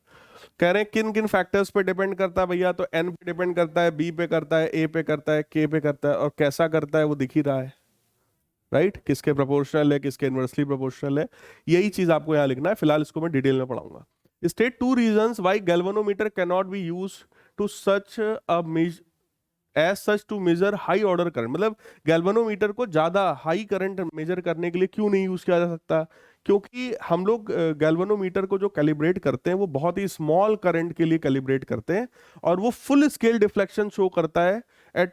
कह रहे हैं किन किन फैक्टर्स पे डिपेंड करता है भैया, तो N पे डिपेंड करता है, B पे करता है, A पे करता है, K पे करता है, और कैसा करता है वो दिख ही रहा है, राइट। किसके प्रोपोर्शनल है, किसके इनवर्सली प्रोपोर्शनल है, यही चीज आपको यहाँ लिखना है। फिलहाल इसको मैं डिटेल में पढ़ाऊंगा। State 2 reasons why galvanometer can not be used to such a as such to measure high order current. मतलब गैल्वेनोमीटर को ज्यादा हाई करंट मेजर करने के लिए क्यों नहीं यूज किया जा सकता, क्योंकि हम लोग गैल्वेनोमीटर को जो कैलिब्रेट करते हैं वो बहुत ही स्मॉल करंट के लिए कैलिब्रेट करते हैं, और वो फुल स्केल डिफ्लेक्शन शो करता है एट,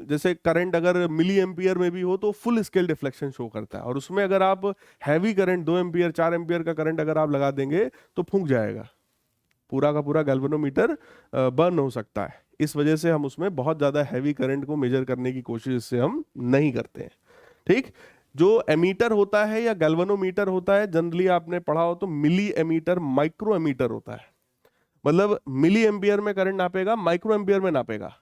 जैसे करंट अगर मिली एम्पियर में भी हो तो फुल स्केल डिफ्लेक्शन शो करता है, और उसमें अगर आप हैवी करंट 2 एम्पियर 4 एम्पियर का करंट अगर आप लगा देंगे तो फूंक जाएगा, पूरा का पूरा गैल्वेनोमीटर बर्न हो सकता है। इस वजह से हम उसमें बहुत ज्यादा हैवी करंट को मेजर करने की कोशिश इससे हम नहीं करते हैं, ठीक। जो एमीटर होता है या गैल्वेनोमीटर होता है, जनरली आपने पढ़ा हो तो मिली एमीटर माइक्रो एमीटर होता है। मतलब मिली एम्पियर में करंट नापेगा, माइक्रो एम्पियर में नापेगा,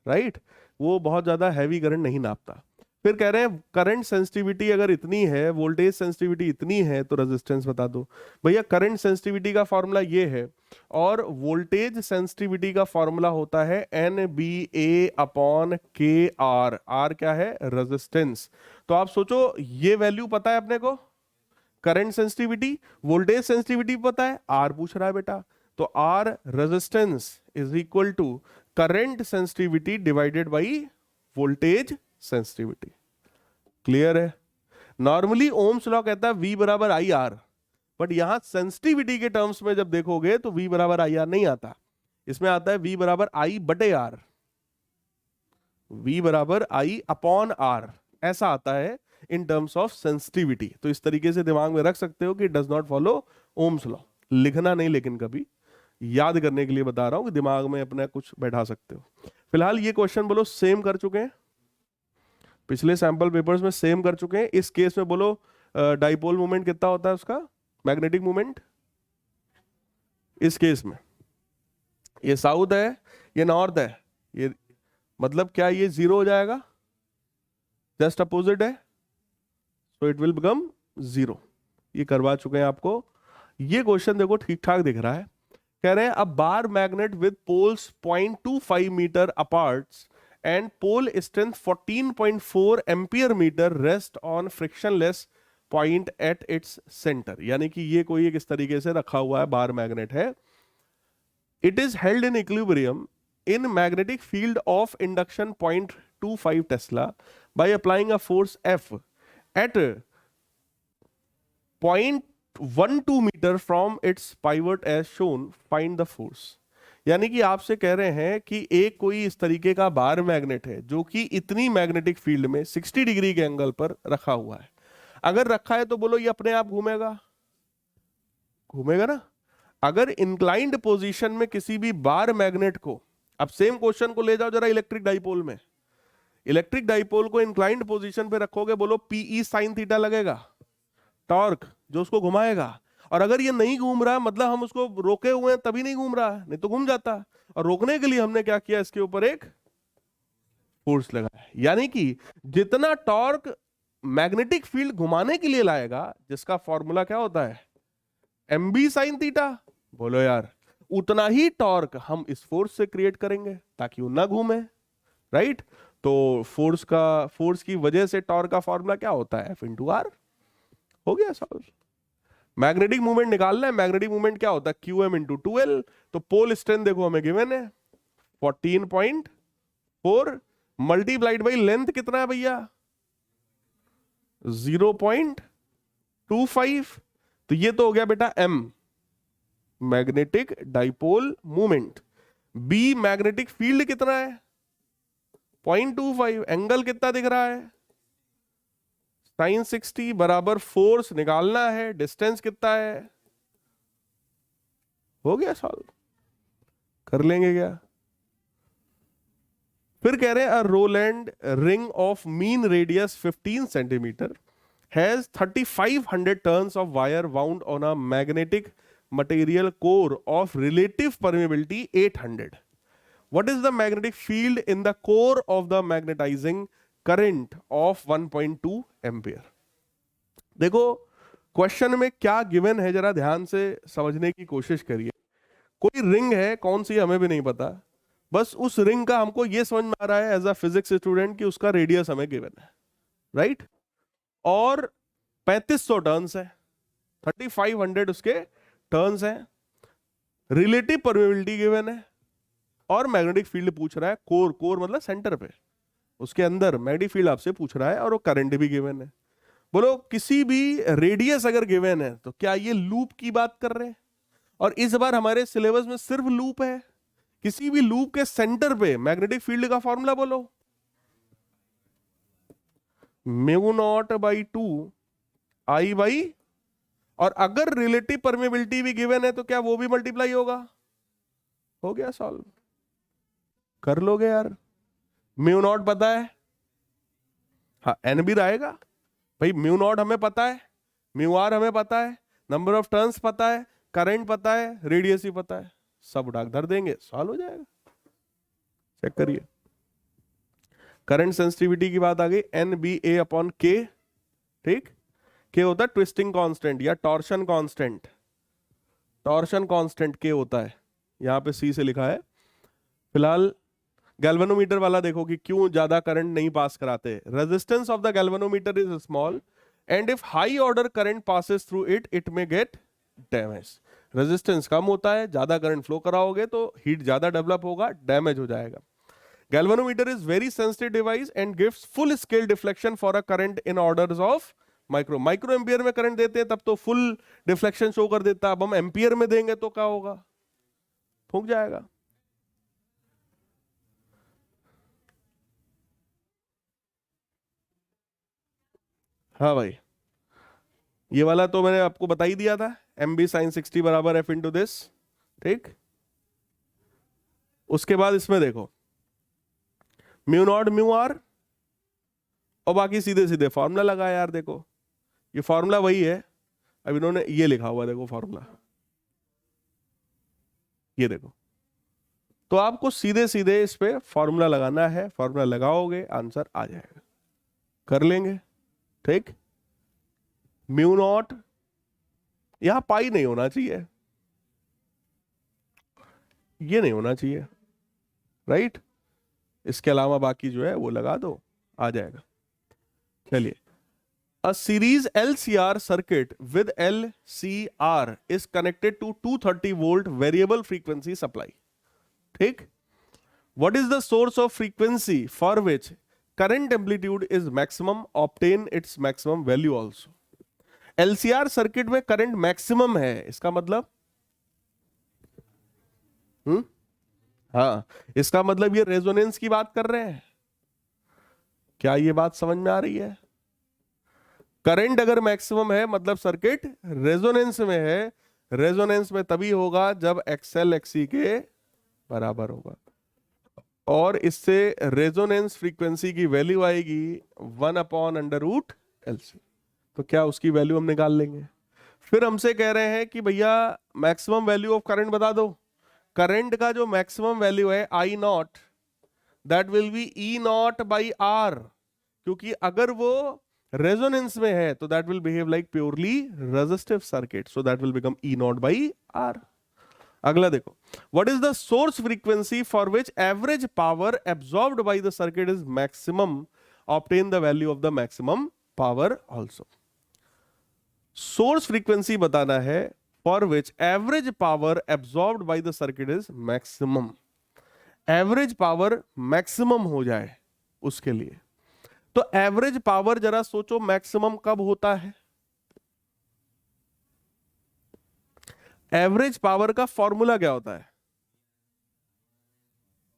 राइट। वो बहुत ज्यादा हैवी करंट नहीं नापता। फिर कह रहे हैं करंट सेंसिटिविटी अगर इतनी है, वोल्टेज सेंसिटिविटी इतनी है, तो रेजिस्टेंस बता दो भैया। करंट सेंसिटिविटी का फॉर्मूला ये है, और वोल्टेज सेंसिटिविटी का फॉर्मूला होता है NBA/K R। आर क्या है, रेजिस्टेंस। तो आप सोचो ये वैल्यू पता है अपने को, करंट सेंसिटिविटी, वोल्टेज सेंसिटिविटी पता है, आर पूछ रहा है बेटा, तो R resistance is equal to current sensitivity divided by voltage sensitivity. Clear है। नॉर्मली ओम्स लॉ कहता है V बराबर आई आर, बट यहां सेंसिटिविटी के टर्म्स में जब देखोगे तो V बराबर आई आर नहीं आता, इसमें आता है V बराबर I/R, V बराबर I/R, ऐसा आता है इन टर्म्स ऑफ सेंसिटिविटी। तो इस तरीके से दिमाग में रख सकते हो कि does not follow Ohm's law. लिखना नहीं, लेकिन कभी याद करने के लिए बता रहा हूं कि दिमाग में अपना कुछ बैठा सकते हो। फिलहाल ये क्वेश्चन बोलो सेम कर चुके हैं, पिछले सैंपल पेपर्स में सेम कर चुके हैं। इस केस में बोलो डाइपोल मोमेंट कितना होता है उसका, मैग्नेटिक मोमेंट। इस केस में ये साउथ है, ये नॉर्थ है, ये मतलब क्या ये जीरो हो जाएगा, जस्ट अपोजिट है, so it will become zero. ये करवा चुके हैं आपको। ये क्वेश्चन देखो ठीक ठाक दिख रहा है। कह रहे हैं a bar magnet with poles 0.25 metre apart and pole strength 14.4 ampere metre rest on frictionless point at its centre. यानी कि ये कोई एक इस तरीके से रखा हुआ है बार मैग्नेट है। It is held in equilibrium in magnetic field of induction 0.25 tesla by applying a force F at 0.12 metre from its pivot as shown, find the force. यानी कि आपसे कह रहे हैं कि एक कोई इस तरीके का बार मैग्नेट है जो कि इतनी मैग्नेटिक फील्ड में 60 डिग्री के एंगल पर रखा हुआ है। अगर रखा है तो बोलो ये अपने आप घूमेगा, घूमेगा ना। अगर इंक्लाइंड पोजीशन में किसी भी बार मैग्नेट को, अब सेम क्वेश्चन को ले जाओ जरा इलेक्ट्रिक डाइपोल में। इलेक्ट्रिक डाइपोल को इंक्लाइंड पोजीशन पे रखोगे, बोलो PE sin थीटा लगेगा, टॉर्क जो उसको घुमाएगा। और अगर ये नहीं घूम रहा है, मतलब हम उसको रोके हुए हैं तभी नहीं घूम रहा है, नहीं तो घूम जाता। और रोकने के लिए हमने क्या किया, इसके ऊपर एक फोर्स लगाया। यानी कि जितना टॉर्क मैग्नेटिक फील्ड घुमाने के लिए लाएगा, जिसका फॉर्मूला क्या होता है, MB sin थीटा, बोलो यार, उतना ही टॉर्क हम इस फोर्स से क्रिएट करेंगे ताकि वो ना घूमे, राइट। तो फोर्स की वजह से टॉर्क का फॉर्मूला क्या होता है, F/R। हो गया सॉल्व। मैग्नेटिक मूवमेंट निकालना है, मैग्नेटिक मूवमेंट क्या होता है, QM × 2L। तो पोल स्ट्रेंथ देखो हमें गिवन है 14.4 मल्टीप्लाइड बाई लेंथ कितना है भैया, 0.25। तो ये तो हो गया बेटा M, magnetic dipole movement. B magnetic field कितना है 0.25, एंगल कितना दिख रहा है sin 60 बराबर फोर्स निकालना है, डिस्टेंस कितना है। हो गया सॉल्व, कर लेंगे क्या। फिर कह रहे हैं a Rowland ring of mean radius 15 centimetre has 3500 turns of wire wound on a magnetic material core of relative permeability 800. What is the magnetic field in the core of the magnetizing current of 1.2 ampere? देखो question में क्या given है, जरा ध्यान से समझने की कोशिश करिए. कोई रिंग है, कौन सी हमें भी नहीं पता, बस उस रिंग का हमको ये समझ में आ रहा है एज अ फिजिक्स स्टूडेंट कि उसका रेडियस हमें गिवन है, राइट? और 3500 टर्न्स है, 3500 उसके टर्न्स हैं, रिलेटिव परमेबिलिटी गिवन है, और मैग्नेटिक फील्ड पूछ रहा है, कोर, कोर मतलब सेंटर पे, उसके अंदर मैग्नेटिक फील्ड आपसे पूछ रहा है, और वो करंट भी गिवन है. बोलो किसी भी रेडियस अगर गिवन है तो क्या ये लूप की बात कर रहे हैं? और इस बार हमारे सिलेबस में सिर्फ लूप है. किसी भी लूप के सेंटर पे मैग्नेटिक फील्ड का फॉर्मूला बोलो, mu naught by 2 I by, और अगर रिलेटिव परमेबिलिटी भी गिवन है तो क्या वो भी मल्टीप्लाई होगा? हो गया सॉल्व, कर लोगे यार. म्यू नॉट पता है, हाँ एन भी रहेगा भाई. म्यू नॉट हमें पता है, म्यू आर हमें पता है, नंबर ऑफ टर्न्स पता है, करंट पता है, रेडियस भी पता है, सब उठा धर देंगे, सॉल्व हो जाएगा. चेक करिए, करंट सेंसिटिविटी की बात आ गई, एन बी ए अपॉन के. ठीक, के होता है ट्विस्टिंग कांस्टेंट या टॉर्शन कांस्टेंट. टॉर्शन कांस्टेंट के होता है, यहां पे सी से लिखा है. फिलहाल गैल्वेनोमीटर वाला देखो कि क्यों ज्यादा करंट नहीं पास कराते. Resistance of the galvanometer is small and if high order current passes through it, it में गेट डैमेज. रेजिस्टेंस कम होता है, ज्यादा करंट फ्लो कराओगे तो हीट ज्यादा डेवलप होगा, डैमेज हो जाएगा. Galvanometer is very sensitive device and gives full scale deflection for a current in orders of micro ampere में करंट देते हैं तब तो फुल डिफ्लेक्शन शो कर देता है. अब हम एम्पियर में देंगे तो क्या होगा? फूंक जाएगा. हाँ भाई, ये वाला तो मैंने आपको बता ही दिया था, एम बी साइन 60 बराबर एफ इंटू दिस. ठीक, उसके बाद इसमें देखो म्यू नॉट म्यू आर, और बाकी सीधे सीधे फॉर्मूला लगाया यार. देखो ये फॉर्मूला वही है, अब इन्होंने ये लिखा हुआ, देखो फॉर्मूला, ये देखो. तो आपको सीधे सीधे इस पे फॉर्मूला लगाना है, फॉर्मूला लगाओगे आंसर आ जाएगा, कर लेंगे. ठीक, म्यू नॉट, यहां पाई नहीं होना चाहिए, ये नहीं होना चाहिए, राइट? इसके अलावा बाकी जो है वो लगा दो, आ जाएगा. चलिए, a series LCR circuit with LCR is connected to 230 volt variable frequency supply. ठीक, what is the source of frequency for which current amplitude is maximum? Obtain its maximum value also. LCR circuit में current maximum है, इसका मतलब हाँ, इसका मतलब ये resonance की बात कर रहे हैं. क्या ये बात समझ में आ रही है? करंट अगर मैक्सिमम है मतलब सर्किट रेजोनेंस में है. रेजोनेंस में तभी होगा जब एक्सएल एक्सी के बराबर होगा, और इससे रेजोनेंस फ्रीक्वेंसी की वैल्यू आएगी 1 अपॉन अंडर रूट एलसी. तो क्या उसकी वैल्यू हम निकाल लेंगे. फिर हमसे कह रहे हैं कि भैया मैक्सिमम वैल्यू ऑफ करंट बता दो. करंट का जो मैक्सिमम वैल्यू है I naught, that will be E naught by R, क्योंकि अगर वो रेजोनेंस में है तो that will behave like purely resistive circuit, so that will become E naught by R. अगला देखो, what is the source frequency for which average power absorbed by the circuit is maximum? Obtain the value of the maximum power also. Source frequency बताना है for which average power absorbed by the circuit is maximum. Average power maximum हो जाए उसके लिए. तो average power जरा सोचो maximum कब होता है? एवरेज पावर का फॉर्मूला क्या होता है?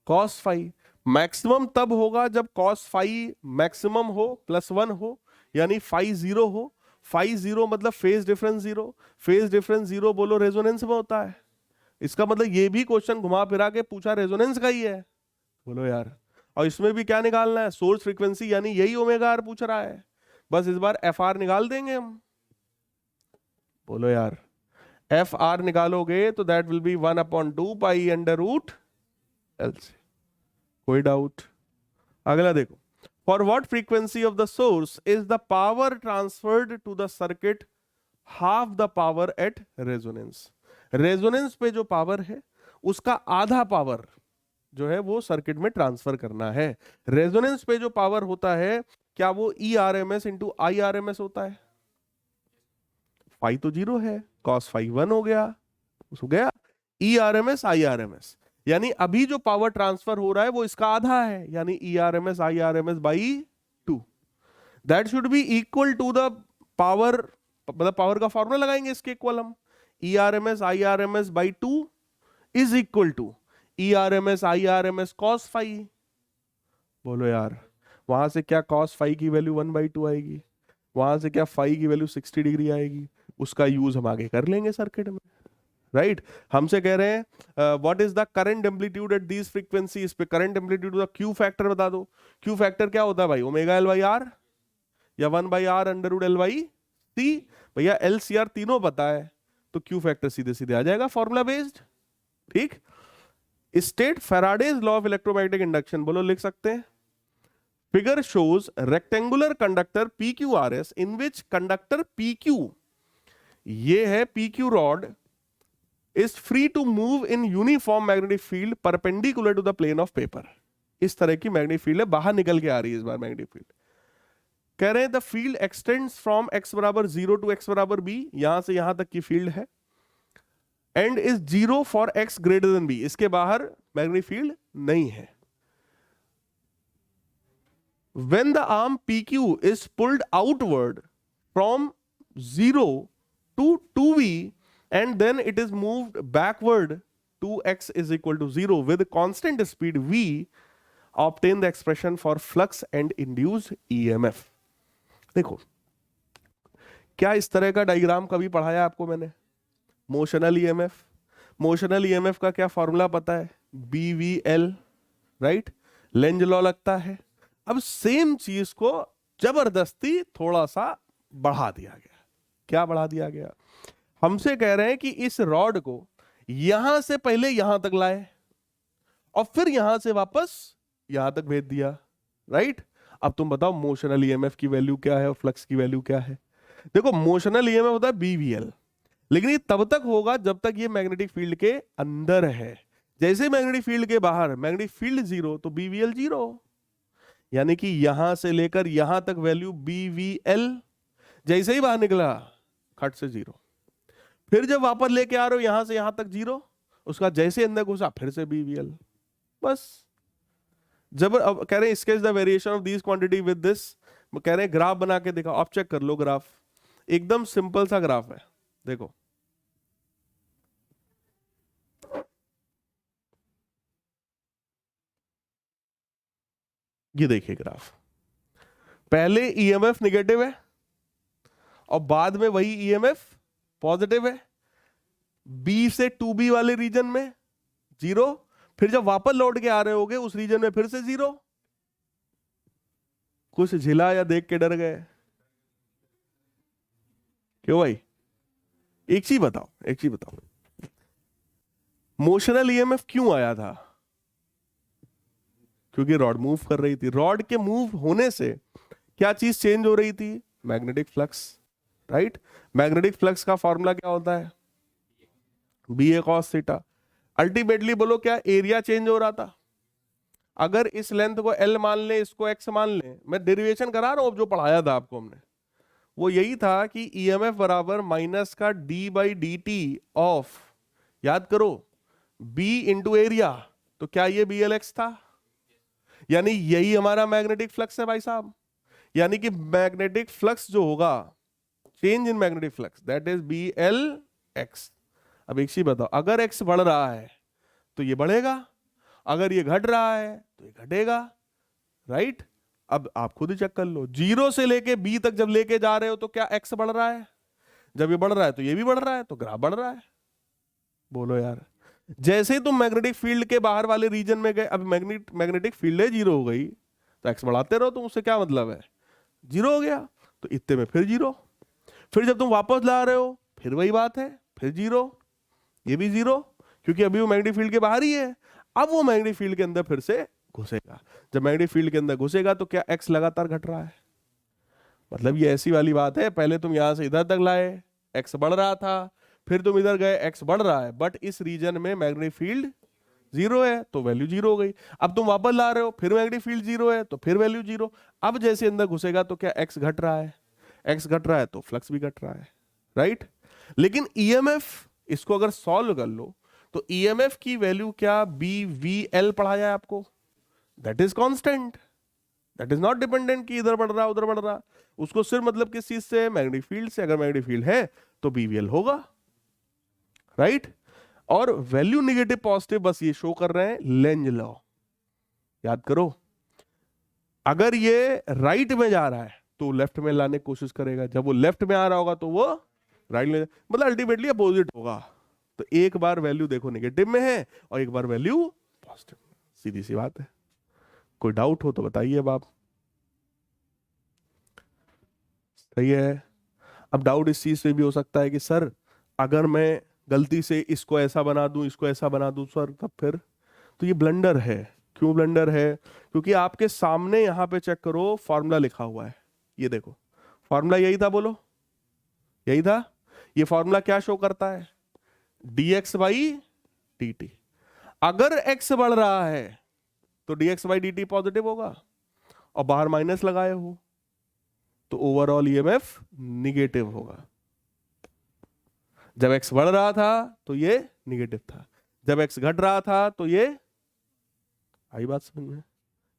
Cos phi. मैक्सिमम तब होगा जब कॉस फाई मैक्सिमम हो +1 हो, यानी फाई 0 हो. फाई 0 मतलब फेज डिफरेंस 0. फेज डिफरेंस 0 बोलो रेजोनेंस में होता है. इसका मतलब ये भी क्वेश्चन घुमा फिरा के पूछा रेजोनेंस का ही है. बोलो यार, और इसमें भी क्या निकालना है, सोर्स फ्रीक्वेंसी, यानी यही ओमेगा आर पूछ रहा है, बस इस बार एफ आर निकाल देंगे हम। बोलो यार, एफ आर निकालोगे तो that will be 1/2 pi under root L C. कोई डाउट? अगला देखो, for what frequency of the source is the power transferred to the circuit half the power at resonance. Resonance पे जो पावर है उसका आधा पावर जो है वो सर्किट में ट्रांसफर करना है। रेजोनेंस पे जो पावर होता है क्या वो E R M S into I R M S होता है? फाई तो 0 है, कॉस फाई 1 हो गया, हो गया E R M S I R M S, यानी अभी जो पावर ट्रांसफर हो रहा है वो इसका आधा है, यानी E R M S I R M S by 2। That should be equal to the power, मतलब पावर का फॉर्मूला लगाएंगे इसके इक्वल हम, E R M S I R M S by 2 is equal to E R M S I R M S cos phi. बोलो यार, वहां से क्या कॉस फाई की वैल्यू 1/2 आएगी, वहां से क्या फाई की वैल्यू 60 डिग्री आएगी, उसका यूज हम आगे कर लेंगे सर्किट में, राइट? हमसे कह रहे हैं what is the current amplitude at these frequency, इस पे करंट एम्पलीट्यूड का क्यू फैक्टर बता दो। क्यू फैक्टर क्या होता है भाई, ओमेगा एल बाई आर या 1/r under root L by C. भैया एल सी आर तीनों पता है तो क्यू फैक्टर सीधे सीधे आ जाएगा फॉर्मूला बेस्ड, ठीक? State Faraday's law of electromagnetic induction, बोलो लिख सकते हैं। Figure shows rectangular conductor PQRS in which conductor PQ, ये है PQ rod, is free to move in uniform magnetic field perpendicular to the plane of paper. इस तरह की magnetic field है, बाहर निकल के आ रही है इस बार मैग्नेटिक फील्ड। कह रहे हैं the field extends from x बराबर 0 टू x बराबर b, यहां से यहां तक की फील्ड है, and is 0 for x greater than b, इसके बाहर मैग्नेटिक फील्ड नहीं है। When the arm PQ is pulled outward from 0 to 2v and then it is moved backward to x is equal to 0 with constant speed v, obtain the expression for flux and induced EMF। देखो, क्या इस तरह का diagram कभी पढ़ाया आपको मैंने? Motional EMF, motional EMF का क्या फॉर्मूला पता है? BVL, right? लेंज लॉ लगता है। अब सेम चीज को जबरदस्ती थोड़ा सा बढ़ा दिया गया। क्या बढ़ा दिया गया? हमसे कह रहे हैं कि इस रॉड को यहां से पहले यहां तक लाए और फिर यहां से वापस यहां तक भेज दिया, राइट? अब तुम बताओ मोशनल ईएमएफ की वैल्यू क्या है और फ्लक्स की वैल्यू क्या है? देखो, मोशनल ईएमएफ होता है BVL, लेकिन ये तब तक होगा जब तक ये मैग्नेटिक फील्ड के अंदर है। जैसे मैग्नेटिक फील्ड के बाहर मैग्नेटिक फील्ड 0 तो BVL 0, यानी कि यहां से लेकर यहां तक वैल्यू BVL, जैसे ही बाहर निकला खट से 0, फिर जब वापस लेके आ रहे हो यहां से यहां तक 0, उसका जैसे अंदर घुसा फिर से BVL, बस। जब अब कह रहे हैं sketch the variation of these quantity with this, कह रहे हैं ग्राफ बना के दिखाओ। आप चेक कर लो ग्राफ, एकदम सिंपल सा ग्राफ है, देखो। ये देखिए ग्राफ, पहले ईएमएफ निगेटिव है और बाद में वही ईएमएफ पॉजिटिव है। बी से 2B वाले रीजन में 0, फिर जब वापस लौट के आ रहे होगे उस रीजन में फिर से 0। कुछ झिला या देख के डर गए? क्यों भाई? एक चीज बताओ, एक चीज बताओ, मोशनल ईएमएफ क्यों आया था? क्योंकि रॉड मूव कर रही थी। रॉड के मूव होने से क्या चीज चेंज हो रही थी? Magnetic flux, right? Magnetic flux का फॉर्मूला क्या होता है? BA cos theta. अल्टीमेटली बोलो क्या एरिया चेंज हो रहा था? अगर इस लेंथ को L मान ले, इसको X मान ले, मैं डेरिवेशन करा रहा हूं, जो पढ़ाया था आपको हमने, वो यही था कि EMF बराबर माइनस का d/dt ऑफ, याद करो, B इंटू एरिया, तो क्या ये BLX था? यानी यही हमारा मैग्नेटिक फ्लक्स है भाई साहब। यानी कि मैग्नेटिक फ्लक्स जो होगा, change in magnetic flux, that is BLX। अब एक चीज बताओ, अगर X बढ़ रहा है तो ये बढ़ेगा, अगर ये घट रहा है तो ये घटेगा, राइट? अब आप खुद ही चेक कर लो, 0 से लेके B तक जब लेके जा रहे हो तो क्या X बढ़ रहा है? जब ये बढ़ रहा है तो ये भी बढ़ रहा है, तो ग्राफ बढ़ रहा है। बोलो यार, जैसे ही तुम मैग्नेटिक फील्ड के बाहर वाले रीजन में गए, अब मैग्नेटिक फील्ड है जीरो हो गई, तो एक्स बढ़ाते रहो, तुम उससे क्या मतलब है, जीरो हो गया, तो इतने में फिर जीरो, फिर जब तुम वापस ला रहे हो फिर वही बात है, फिर जीरो, ये भी जीरो, क्योंकि अभी वो मैग्नेटिक फील्ड के बाहर ही है। अब वो मैग्नेटिक फील्ड के अंदर फिर से घुसेगा, जब मैग्नेटिक फील्ड के अंदर घुसेगा तो क्या एक्स लगातार घट रहा है, मतलब ये ऐसी वाली बात है, पहले तुम यहां से इधर तक लाए, एक्स बढ़ रहा था, फिर तुम इधर गए, एक्स बढ़ रहा है, बट इस रीजन में मैग्नेटिक फील्ड जीरो है तो वैल्यू जीरो हो गई। अब तुम वापस ला रहे हो, फिर मैग्नेटिक फील्ड जीरो है तो फिर वैल्यू जीरो। अब जैसे अंदर घुसेगा तो क्या एक्स घट रहा है, एक्स घट रहा है तो फ्लक्स भी घट रहा है, राइट। लेकिन ईएमएफ, इसको अगर सॉल्व कर लो तो ईएमएफ की वैल्यू क्या, बी वी एल पढ़ा जाए आपको, that is constant, that is not dependent कि इधर बढ़ रहा उधर बढ़ रहा, उसको सिर्फ मतलब किस चीज से, मैग्नेटिक फील्ड से, अगर मैग्नेटिक फील्ड है तो बीवीएल होगा, राइट। और वैल्यू नेगेटिव पॉजिटिव बस ये शो कर रहे हैं लेंज लॉ, याद करो, अगर ये राइट में जा रहा है तो लेफ्ट में लाने की कोशिश करेगा, जब वो लेफ्ट में आ रहा होगा तो वो राइट में, मतलब अल्टीमेटली अपोजिट होगा। तो एक बार वैल्यू देखो नेगेटिव में है और एक बार वैल्यू पॉजिटिव में, सीधी सी बात है। कोई डाउट हो तो बताइए अब आप। सही है। अब डाउट इस चीज से भी हो सकता है कि सर अगर मैं गलती से इसको ऐसा बना दूं, इसको ऐसा बना दूं सर, तब फिर, तो ये ब्लंडर है। क्यों ब्लंडर है, क्योंकि आपके सामने यहां पे चेक करो फॉर्मूला लिखा हुआ है, ये देखो फॉर्मूला यही था, बोलो यही था। ये फॉर्मूला क्या शो करता है, dx बाई dt, अगर x बढ़ रहा है तो dx बाई dt पॉजिटिव होगा, और बाहर माइनस लगाए हो तो ओवरऑल ईएमएफ निगेटिव होगा। जब x बढ़ रहा था तो ये निगेटिव था, जब x घट रहा था तो ये, आई बात समझ में,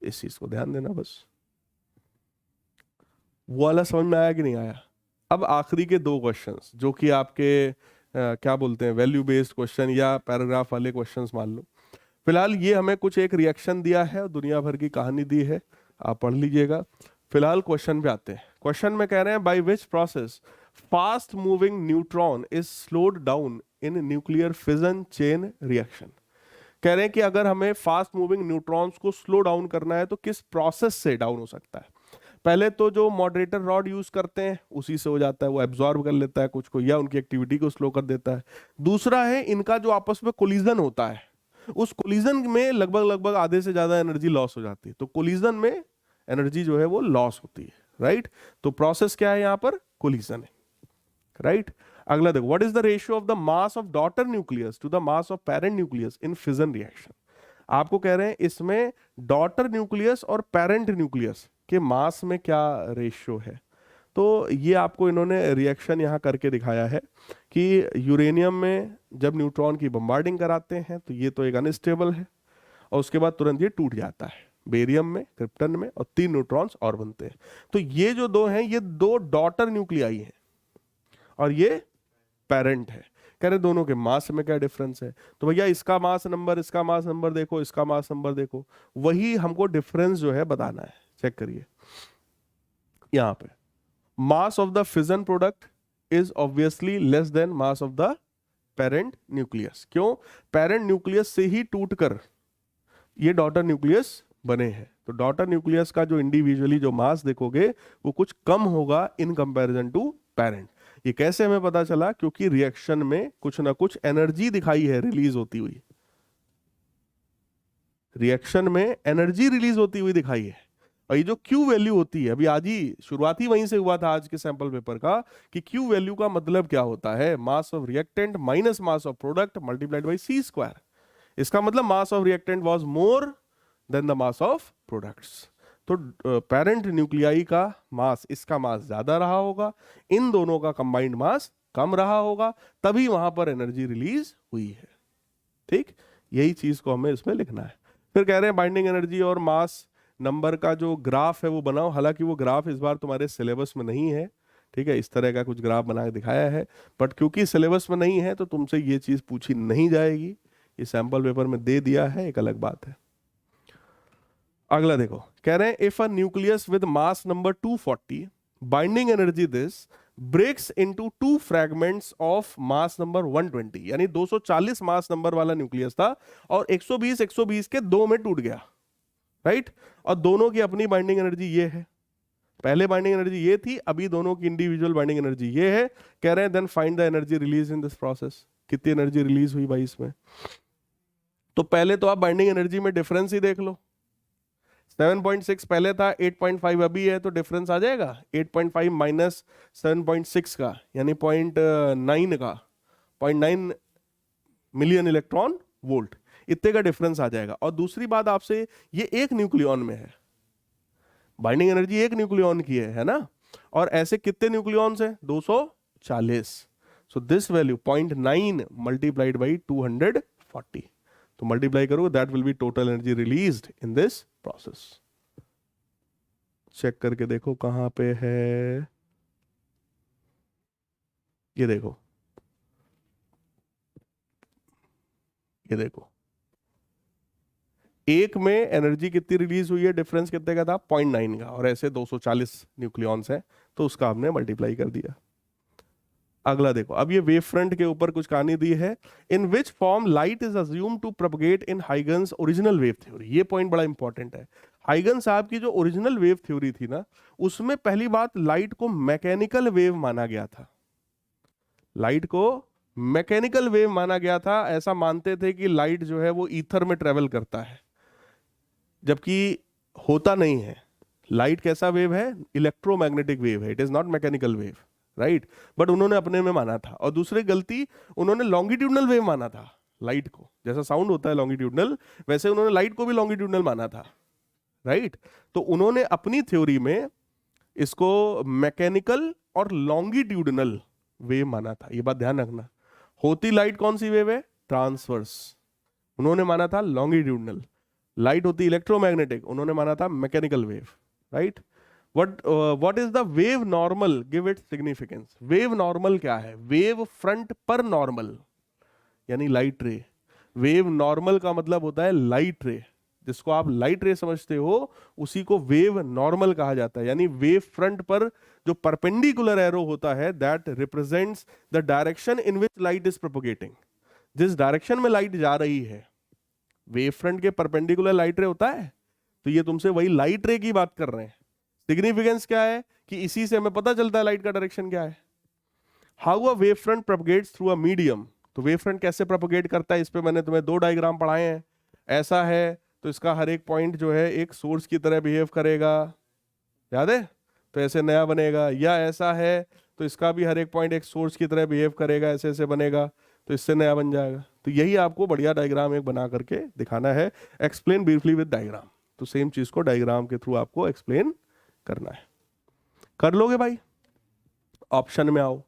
इस चीज को ध्यान देना बस। वो वाला समझ में आया कि नहीं आया। अब आखिरी के दो क्वेश्चंस जो कि आपके क्या बोलते हैं, वैल्यू बेस्ड क्वेश्चन या पैराग्राफ वाले क्वेश्चंस मान लो। फिलहाल ये हमें कुछ एक रिएक्शन दिया है और दुनिया भर की कहानी दी है, आप पढ़ लीजिएगा। फिलहाल क्वेश्चन पे आते हैं। क्वेश्चन में कह रहे हैं by which process fast moving neutron is slowed down in nuclear fission chain reaction. कह रहे हैं कि अगर हमें फास्ट मूविंग न्यूट्रॉन्स को स्लो डाउन करना है तो किस प्रोसेस से डाउन हो सकता है। पहले तो जो मॉडरेटर रॉड यूज करते हैं उसी से हो जाता है, वो एब्जॉर्ब कर लेता है कुछ को या उनकी एक्टिविटी को स्लो कर देता है। दूसरा है इनका जो आपस में कोलिजन होता है, उस कोलिजन में लगभग लगभग आधे से ज्यादा एनर्जी लॉस हो जाती है, तो कोलिजन में एनर्जी जो है वो लॉस होती है, राइट। तो प्रोसेस क्या है यहाँ पर, कोलिजन है, राइट। अगला देखो, what is the ratio of the mass of daughter nucleus to the mass of parent nucleus in fission reaction. आपको कह रहे हैं इसमें डॉटर न्यूक्लियस और पेरेंट न्यूक्लियस के मास में क्या रेशियो है। तो ये आपको इन्होंने रिएक्शन यहाँ करके दिखाया है कि यूरेनियम में जब न्यूट्रॉन की बम्बार्डिंग कराते हैं तो ये तो एक अनस्टेबल है और उसके बाद तुरंत ये टूट जाता है। बेरियम में, क्रिप्टन में, और 3 न्यूट्रॉन्स और बनते हैं। तो ये जो दो हैं ये 2 डॉटर न्यूक्लियाई हैं और ये पेरेंट है। कह रहे दोनों के मास में क्या डिफरेंस है, तो भैया इसका मास नंबर, इसका मास नंबर देखो, इसका मास नंबर देखो, वही हमको डिफरेंस जो है बताना है। चेक करिए यहां पे, mass of the fission product is obviously less then mass of the parent nucleus. क्यों, पेरेंट न्यूक्लियस से ही टूटकर ये डॉटर न्यूक्लियस बने हैं, तो डॉटर न्यूक्लियस का जो इंडिविजुअली जो मास देखोगे वो कुछ कम होगा इन कंपैरिजन टू पेरेंट। ये कैसे हमें पता चला, क्योंकि रिएक्शन में कुछ ना कुछ एनर्जी दिखाई है रिलीज होती हुई, रिएक्शन में एनर्जी रिलीज होती हुई दिखाई है। और ये जो Q वैल्यू होती है, अभी आज ही शुरुआती वहीं से हुआ था आज के सैंपल पेपर का, कि Q वैल्यू का मतलब क्या होता है, mass of reactant minus mass of product multiplied by C square. इसका मतलब mass of reactant was more than the mass of products. तो पेरेंट न्यूक्लियाई का मास, इसका मास ज्यादा रहा होगा, इन दोनों का कंबाइंड मास कम रहा होगा, तभी वहां पर एनर्जी रिलीज हुई है। ठीक, यही चीज को हमें इसमें लिखना है। फिर कह रहे हैं बाइंडिंग एनर्जी और मास नंबर का जो ग्राफ है वो बनाओ। हालांकि वो ग्राफ इस बार तुम्हारे सिलेबस में नहीं है, ठीक है, इस तरह का कुछ ग्राफ बना के दिखाया है, बट क्योंकि सिलेबस में नहीं है तो तुमसे ये चीज पूछी नहीं जाएगी। ये सैंपल पेपर में दे दिया है, एक अलग बात है। अगला देखो, कह रहे हैं if a nucleus with mass number 240 binding energy this breaks into 2 fragments of mass number 120, यानी 240 मास नंबर वाला न्यूक्लियस था और 120 के दो में टूट गया, राइट। और दोनों की अपनी बाइंडिंग एनर्जी ये है, पहले बाइंडिंग एनर्जी ये थी, अभी दोनों की इंडिविजुअल बाइंडिंग एनर्जी ये है। कह रहे हैं then find the energy release in this process, कितनी एनर्जी रिलीज हुई भाई इसमें। तो पहले तो आप बाइंडिंग एनर्जी में डिफरेंस ही देख लो, 7.6 पहले था, 8.5 अभी है, तो डिफरेंस आ जाएगा 8.5 माइनस 7.6 का, यानी 0.9 का, 0.9 मिलियन इलेक्ट्रॉन वोल्ट, इतने का डिफरेंस आ जाएगा। और दूसरी बात आपसे, ये एक न्यूक्लियॉन में है, बाइंडिंग एनर्जी एक न्यूक्लियॉन की है ना, और ऐसे कितने न्यूक्लियॉन्स हैं, 240। So this value 0.9 multiplied by 240, तो मल्टीप्लाई करो, that will be total energy released in this process. Check करके देखो कहां पे है, ये देखो, ये देखो, एक में एनर्जी कितनी रिलीज हुई है, डिफरेंस कितने का था, 0.9 का, और ऐसे 240 न्यूक्लियॉन्स हैं, तो उसका हमने मल्टीप्लाई कर दिया। अगला देखो, अब ये वेव फ्रंट के ऊपर कुछ कहानी दी है। In which form light is assume to propagate in Huygens original wave theory, ये पॉइंट बड़ा इंपॉर्टेंट है। हाइगन साहब की जो ओरिजिनल वेव थ्योरी थी ना, उसमें पहली बात लाइट को मैकेनिकल वेव माना गया था, लाइट को मैकेनिकल वेव माना गया था। ऐसा मानते थे कि लाइट जो है वो ईथर में ट्रेवल करता है, जबकि होता नहीं है। लाइट कैसा वेव है, इलेक्ट्रोमैग्नेटिक वेव है, it is not mechanical wave, right. But उन्होंने अपने में माना था। और दूसरी गलती, उन्होंने लॉन्गिट्यूडनल वेव माना था लाइट को, जैसा साउंड होता है लॉन्गिट्यूडनल, वैसे उन्होंने लाइट को भी लॉन्गिट्यूडनल माना था, राइट। तो उन्होंने अपनी थ्योरी में इसको मैकेनिकल और लॉन्गिट्यूडनल वेव माना था, ये बात ध्यान रखना। होती लाइट कौन सी वेव है, ट्रांसवर्स, उन्होंने माना था लॉन्गिट्यूडनल। लाइट होती इलेक्ट्रोमैग्नेटिक, उन्होंने माना था mechanical wave, right. what is the wave normal, give it significance। Wave normal क्या है, वेव फ्रंट पर नॉर्मल, यानी लाइट रे। वेव नॉर्मल का मतलब होता है लाइट रे, जिसको आप लाइट रे समझते हो उसी को वेव नॉर्मल कहा जाता है। यानी वेव फ्रंट पर जो परपेंडिकुलर एरो होता है, that represents the direction in which light is propagating. जिस डायरेक्शन में लाइट जा रही है, वेव फ्रंट के परपेंडिकुलर लाइट रे होता है, तो ये तुमसे वही लाइट रे की बात कर रहे हैं। सिग्निफिकेंस क्या है कि इसी से हमें पता चलता है लाइट का डायरेक्शन क्या है। How a wave front propagates through a medium, तो वेव फ्रंट कैसे प्रोपगेट करता है, इस पे मैंने तुम्हें 2 डायग्राम पढ़ाए हैं। ऐसा है तो इसका हर एक पॉइंट जो है एक सोर्स की तरह बिहेव करेगा, याद है, तो ऐसे नया बनेगा। या ऐसा है तो इसका भी हर एक पॉइंट एक सोर्स की तरह बिहेव करेगा, ऐसे ऐसे बनेगा, तो इससे नया बन जाएगा। तो यही आपको बढ़िया डायग्राम एक बना करके दिखाना है। एक्सप्लेन ब्रीफली विद डायग्राम, तो सेम चीज को डायग्राम के थ्रू आपको एक्सप्लेन करना है। कर लोगे भाई, ऑप्शन में आओ।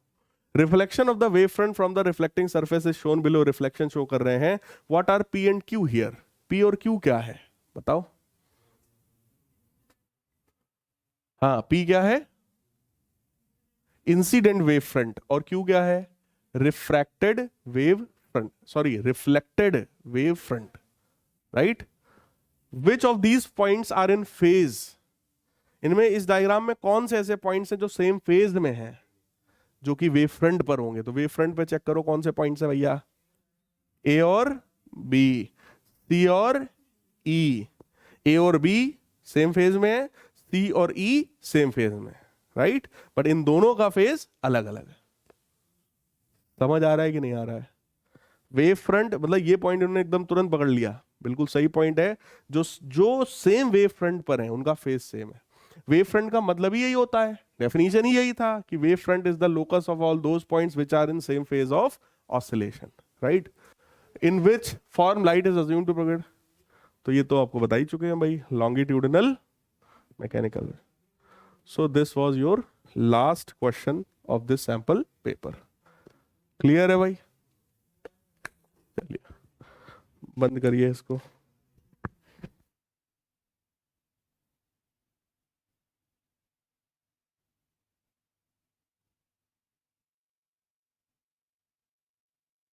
Reflection of the wave front from the reflecting surface is shown below, reflection show कर रहे हैं। What are P and Q here, P और क्यू क्या है बताओ। हाँ, पी क्या है, इंसिडेंट वेव फ्रंट, और क्यू क्या है, refracted wave front, sorry reflected wave front, right. Which of these points are in phase, इनमें इस डायग्राम में कौन से ऐसे पॉइंट्स हैं जो सेम फेज में हैं, जो कि वेव फ्रंट पर होंगे। तो वेव फ्रंट पे चेक करो कौन से पॉइंट्स है भैया, ए और बी, सी और ई। ए और बी सेम फेज में है, सी और ई सेम फेज में, राइट। बट इन दोनों का फेज अलग अलग है। समझ आ रहा है कि नहीं आ रहा है। वेव फ्रंट मतलब ये पॉइंट उन्होंने एकदम तुरंत पकड़ लिया, बिल्कुल सही पॉइंट है। जो सेम वेव फ्रंट पर है उनका फेज सेम है। वेव फ्रंट का मतलब ही यही होता है, डेफिनेशन ही यही था कि wave front is the locus of all those points which are in same phase of oscillation, right. In which form light is assumed to propagate, तो ये तो आपको बता ही चुके हैं भाई, longitudinal, mechanical. So this was your last question of this sample paper. Clear है भाई, चलिए बंद करिए इसको।